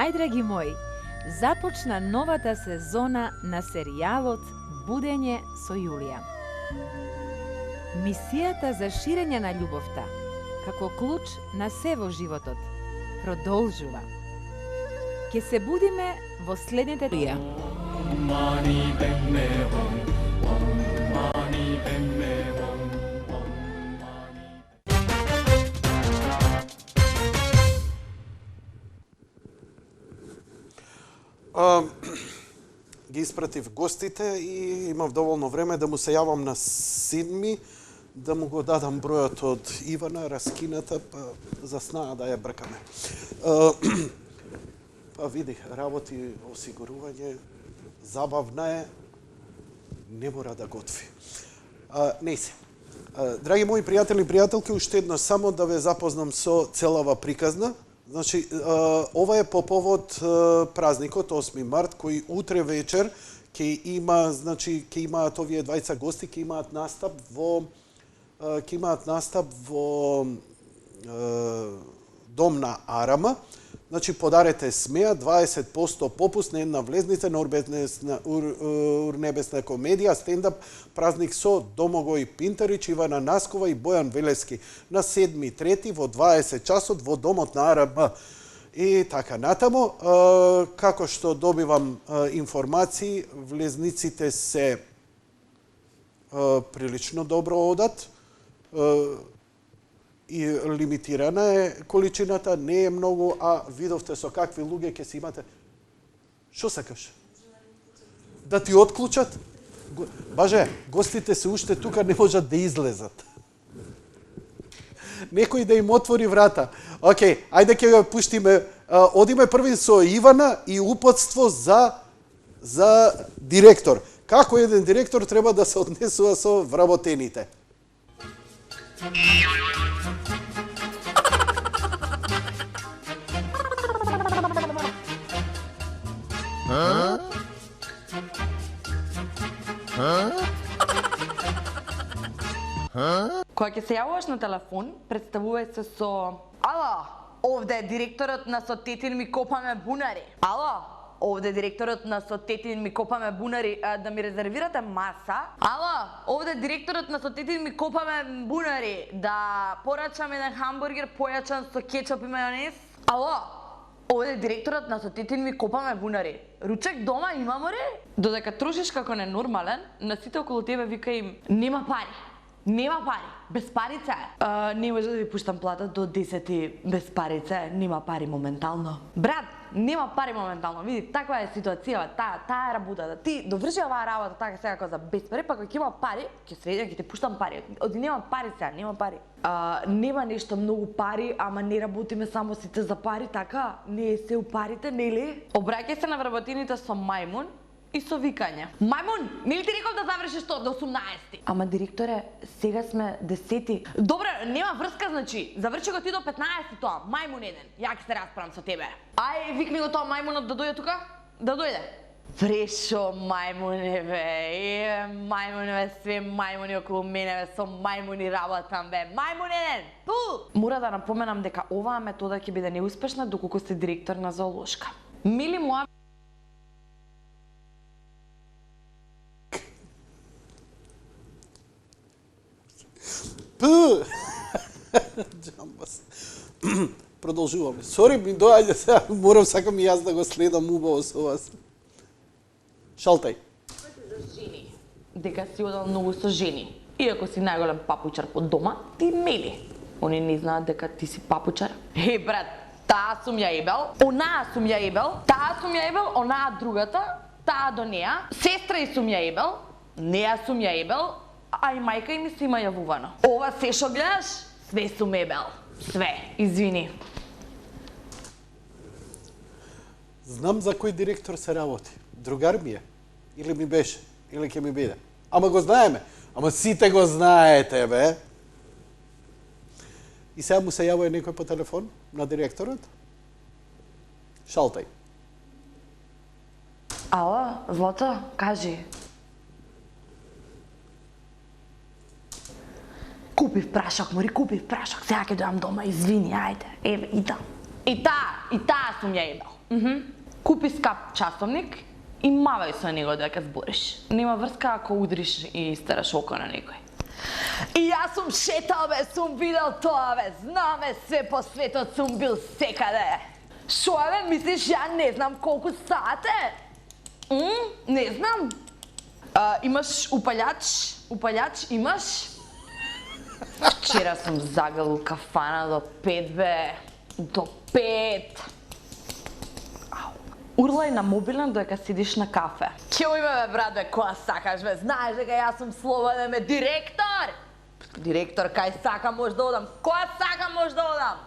S8: Најдраги мои, започна новата сезона на серијалот Будење со Јулија. Мисијата за ширење на љубовта, како клуч на се во животот, продолжува. Ке се будиме во следните лија.
S1: Ги испратив гостите и имав доволно време да му се јавам на Сидми, да му го дадам бројот од Ивана, раскината, па заснаа да ја бркаме. Па види, работи осигурување, забавна е, не мора да готви. Не се. Драги мои пријатели и пријателки, уште едно само да ве запознам со целава приказна. Значи, ова е по повод празникот 8 март, кој утре вечер ќе има, значи, ќе имаат овие двајца гости, ќе имаат настап во Дом на Арама. Значи, подарете смеа, 20% попуст на една влезница на Урнебесна комедија, стендап празник со Домогој Пинтарич, Ивана Наскова и Бојан Велески на 7.3 во 20 часот во Домот на Арама. И така натаму, како што добивам информации, влезниците се прилично добро одат, и лимитирана е количината, не е многу, а видовте со какви луѓе ќе се имате. Што сакаш? Да ти отклучат? Баже, гостите се уште тука, не можат да излезат. Некој да им отвори врата. Океј, ајде ќе го пуштиме. Одиме први со Ивана и упатство за директор. Како еден директор треба да се однесува со вработените?
S2: Кога ќе се јавуваш на телефон, представувај се со: Ало, овде е директорот на со тетин ми копаме бунари. Ало, овде е директорот на со тетин ми копаме бунари, да ми резервирате маса. Ало, овде е директорот на со тетин ми копаме бунари, да порачам еден хамбургер појачан со кетчуп и мајонез. Ало, овде е директорот на со тетин ми копаме бунари. Ручек дома имамо ре? Додека трошиш како ненормален, на сите околу тебе вика им: нема пари. Нема пари, без парица е. Не може да ви пуштам плата до 10 без парица е, нема пари моментално. Брат, нема пари моментално. Види, таква е ситуацијава, таа е работата. Ти доврши оваа работа така сега како за без пари, па кога ќе има пари, ќе средам, ќе те пуштам пари. Оди нема пари сега, нема пари. Нема нешто многу пари, ама не работиме само сите за пари, така? Не е се у парите, нели? Обраќај се на вработените со мајмун и со викање: мајмун, не ли ти реков да завршиш тоа до 18? Ама директоре, сега сме 10. Добре, нема врска, значи. Заврши го ти до 15 тоа. Мајмун еден. Ја ќе се расправам со тебе. Ај, викни го тоа мајмунот да дојде тука? Да дојде. Прешо мајмуне бе. Мајмуне бе, све мајмуни околу мене бе, со мајмуни работам бе. Мајмун еден. Пу! Мора да напоменам дека оваа метода ќе биде неуспешна доколку сте директор на зоолошка. Мили моја
S1: Джамбас. Продолжуваме. Сори, ми доаѓа сега, морам сакам и јас да го следам убаво со вас. Шалтај.
S2: за жени. Дека си одел многу со жени. Иако си најголем папучар по дома, ти мели. Они не знаат дека ти си папучар. Брат, таа сум ја ебел, онаа сум ја ебел, таа сум ја ебел, онаа другата, таа до неа, сестра и сум ја ебел, неа сум ја ебел, а и мајка и ми се има јавувано. Ова се што гледаш, све сум ебел. Све, извини.
S1: Знам за кој директор се работи. Другар ми е. Или ми беше, или ќе ми биде. Ама го знаеме. Ама сите го знаете, бе. И сега му се јавува некој по телефон на директорот? Шалтај.
S2: Ало, Злато, кажи. Купив прашок, мори, купив прашок. Сега ќе дојам дома, извини, ајде. Еве, и таа. И таа сум ја ебал. Купи скап часовник и мавај со него дека збориш. Нема врска ако удриш и истераш око на некој. И јас сум шетал, бе, сум видел тоа, бе, знам, бе, све по светот сум бил секаде. Шо, бе, мислиш, ја не знам колку сат е? Не знам. Имаш упалјач? Упалјач имаш? Вчера сум загалил кафана до 5, бе. До 5. Урлај на мобилен додека сидиш на кафе. Ке ујме, бе, брат, бе, која сакаш, бе, знаеш дека јас сум слободен, бе, директор! Директор, кај сака може да одам, која сака може да одам?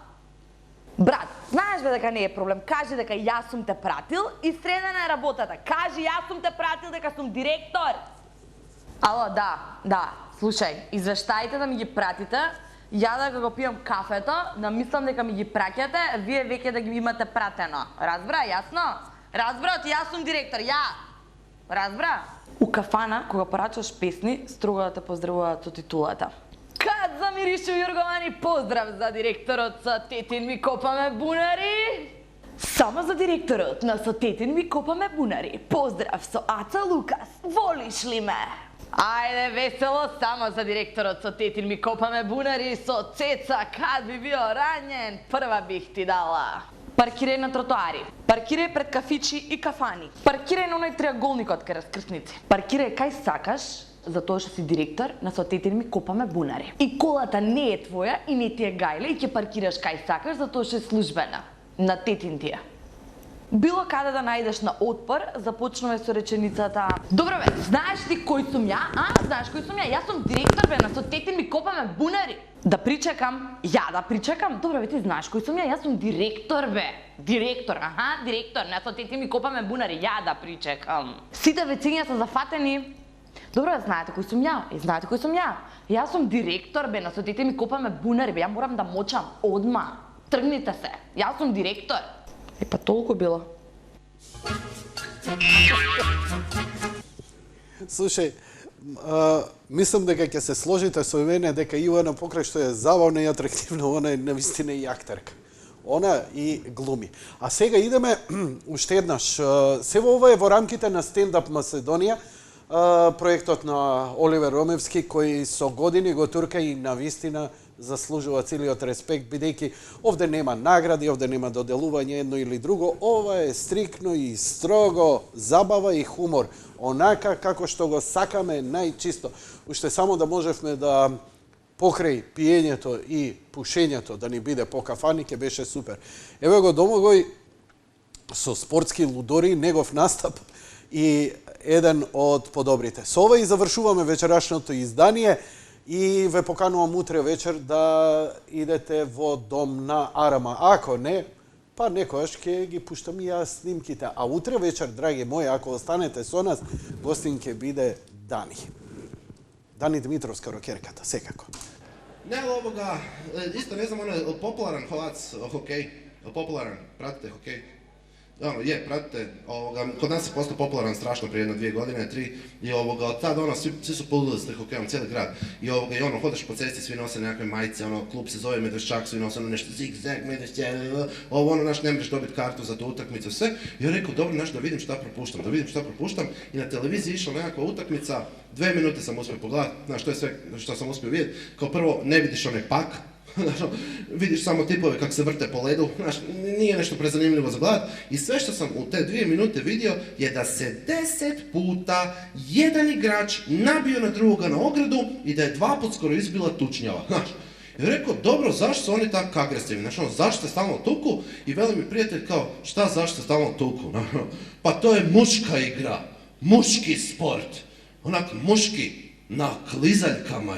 S2: Брат, знаеш, бе, дека не е проблем, кажи дека јас сум те пратил и средена е работата. Кажи, јас сум те пратил дека сум директор. Ало, да, слушај, извештаите да ми ги пратите, ја да го пијам кафето, да мислам дека ми ги праќате, вие веќе да ги имате пратено. Разбра, јасно? Разбра, јас сум директор, ја! Разбра? У кафана, кога порачаш песни, строго да те поздравуваат со титулата. Кад замиришу Јорговани, поздрав за директорот со тетин ми копаме бунари! Само за директорот на со тетин ми копаме бунари. Поздрав со Аца Лукас, волиш ли ме? Ајде, весело, само за директорот со тетин ми копаме бунари, со Цеца, кад би био ранjen, прва бих ти дала. Паркирај на тротоари, паркирај пред кафичи и кафани, паркирај на оној триаголникот кај раскрсници, паркирај кај сакаш, затоа што си директор на со тетин ми копаме бунари. И колата не е твоја и не ти е гајле и ќе паркираш кај сакаш затоа што е службена. На тетин ти е. Било каде да најдеш на отпор, започнуваме со реченицата: Добро бе, знаеш ти кој сум ја? Знаеш кој сум ја? Јас сум директор, бе, на со тетин ми копаме бунари. Да причекам? Ја да причекам? Добро бе, ти знаеш кој сум ја? Јас сум директор, бе. Директор, директор, на со тетин ми копаме бунари. Ја да причекам. Сите вециња се зафатени. Добро бе, знаете кој сум ја? И знаете кој сум ја? Јас сум директор, бе, на со тетин ми копаме бунари, бе. Ја морам да мочам одма. Тргнite се. Јас сум директор. Па толку било.
S1: Слушај, мислам дека ќе се сложите со мене дека Ивана покрај што е забавна и атрактивна, она е навистина и актерка. Она и глуми. А сега идеме уште еднаш. Се ова е во рамките на Стендап Македонија, проектот на Оливер Ромевски, кој со години го турка и навистина заслужува целиот респект, бидејќи овде нема награди, овде нема доделување едно или друго, ова е стрикно и строго забава и хумор, онака како што го сакаме најчисто. Уште само да можевме да покрај пиењето и пушењето да ни биде по кафани, ќе беше супер. Еве го Домагој со спортски лудори, негов настап и еден од подобрите. Со ова и завршуваме вечерашното издание. И ве поканувам утре вечер да идете во дом на Арама. Ако не, па некојаш ќе ги пуштам и јас снимките. А утре вечер, драги мои, ако останете со нас, гостин ќе биде Дани. Дани Дмитровска рокерката, секако.
S3: Не, овога, исто не знам, он е популарен холац, хокеј, популарен, пратите хокеј. Пратите, кod nas je postao popularan strašno prije 1-2 godine, 3, i od tada svi su poludili s hokejom, cijeli grad. I hodaš po cesti, svi nose nekakve majice, klub se zove Medveščak, svi nose nešto zig-zag, Medvešćak, ne možeš dobiti kartu za tu utakmicu, sve. I ja rekao, dobro, da vidim šta propuštam, i na televiziji išla nekakva utakmica, 2 minute sam uspio pogledati, znaš, to je sve što sam uspio vidjeti. Kao prvo, ne vidiš onaj pak, vidiš samo tipove kako se vrte po ledu, nije nešto prezanimljivo za gledat. I sve što sam u te 2 minute vidio je da se 10 puta jedan igrač nabio na drugoga na ogradu i da je 2 put skoro izbila tučnjava. I rekao, dobro, zašto su oni tako agresivni? Zašto se stalno tuku? I veli mi prijatelj kao, šta zašto se stalno tuku? Pa to je muška igra, muški sport, onak muški na klizaljkama.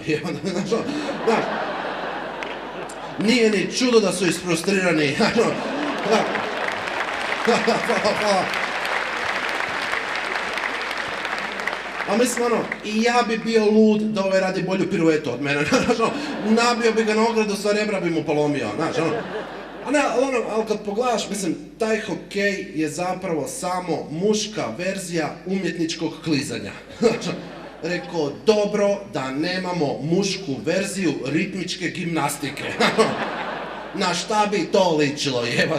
S3: Nije ni čudo da su isfrustrirani. A mislim, i ja bi bio lud da ovaj radi bolju piruetu od mene. Nabio bi ga na ogradu, sva rebra bi mu polomio. Ali kad pogledaš, mislim, taj hokej je zapravo samo muška verzija umjetničkog klizanja. Rekao, dobro da nemamo mušku verziju ritmičke gimnastike. Na šta bi to ličilo, jeba,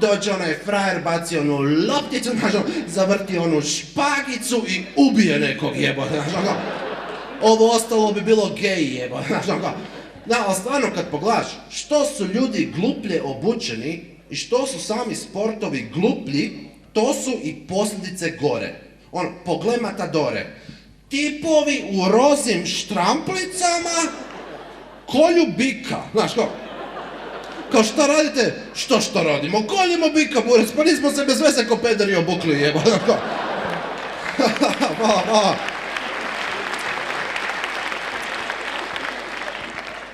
S3: dođe onaj frajer, baci onu lopticu, znaš, zavrti onu špagicu i ubije nekog jebote, znaš, ono. Ovo ostalo bi bilo gej jebote, znaš, ono. Da, ali stvarno kad pogledaš, što su ljudi gluplje obučeni i što su sami sportovi gluplji, to su i posljedice gore. Ono, pogled Matadore. Tipovi u rozim štramplicama kolju bika, znaš, kao šta radite? Što radimo? Koljimo bika, burac, pa nismo se bez veze ko pederi obukli, jebo, znaš, hvala.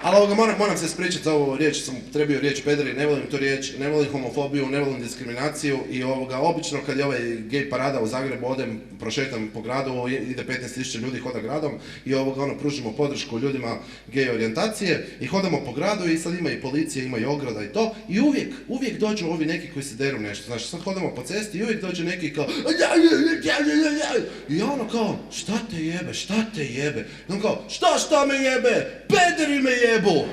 S3: Ali ovoga, moram se ispričati za ovu riječ, sam trebio riječ pederi, ne volim tu riječ, ne volim homofobiju, ne volim diskriminaciju i obično kad je ovaj gej parada u Zagrebu, odem, prošetam po gradu, ide 15.000 ljudi, hoda gradom i pružimo podršku ljudima gej orijentacije i hodamo po gradu i sad ima i policije, ima i ograda i to i uvijek dođu ovi neki koji se deru nešto, znači sad hodamo po cesti i uvijek dođe neki kao i ono kao, šta te jebe? I on kao, šta me jebe? Pederi me jebu!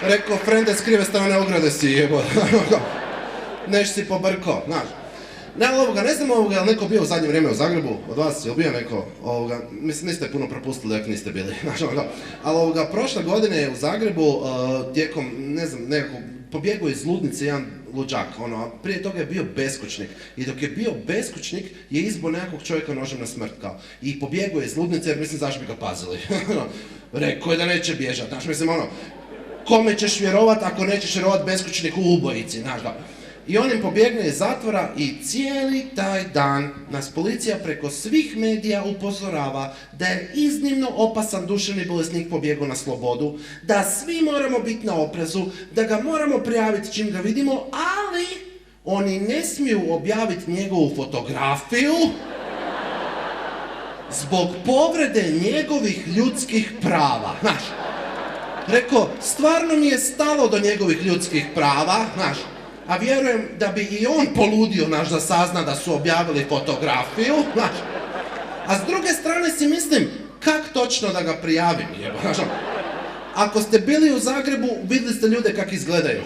S3: Rekao, frende, s krive strane ograde si jebo. Neš si pobrko, znaš. Ne znam ali neko bio u zadnje vrijeme u Zagrebu, od vas je bio neko, mislim niste puno propustili ako niste bili, ali prošle godine je u Zagrebu tijekom, ne znam, nekako, pobjegao iz ludnice jedan luđak, prije toga je bio beskućnik i dok je bio beskućnik je izbo nekakvog čovjeka nožem na smrt kao i pobjegao je iz ludnice jer mislim zašto bi ga pazili, rekao je da neće bježati, znaš, mislim kome ćeš vjerovat ako nećeš vjerovat beskućniku u ubojici, znaš ga. I on im pobjegne iz zatvora i cijeli taj dan nas policija preko svih medija upozorava da je iznimno opasan duševni bolesnik pobjegao na slobodu, da svi moramo biti na oprezu, da ga moramo prijaviti čim ga vidimo, ali oni ne smiju objaviti njegovu fotografiju zbog povrede njegovih ljudskih prava, znaš. Rekao, stvarno mi je stalo do njegovih ljudskih prava, znaš. A vjerujem da bi i on poludio, znaš, da sazna da su objavili fotografiju, znaš. A s druge strane si mislim, kak točno da ga prijavim, jebo, znaš. Ako ste bili u Zagrebu, vidjeli ste ljude kak izgledaju.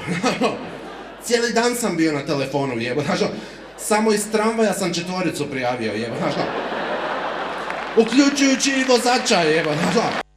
S3: Cijeli dan sam bio na telefonu, jebo, znaš. Samo iz tramvaja sam 4 prijavio, jebo, znaš. Uključujući i vozača, jebo, znaš.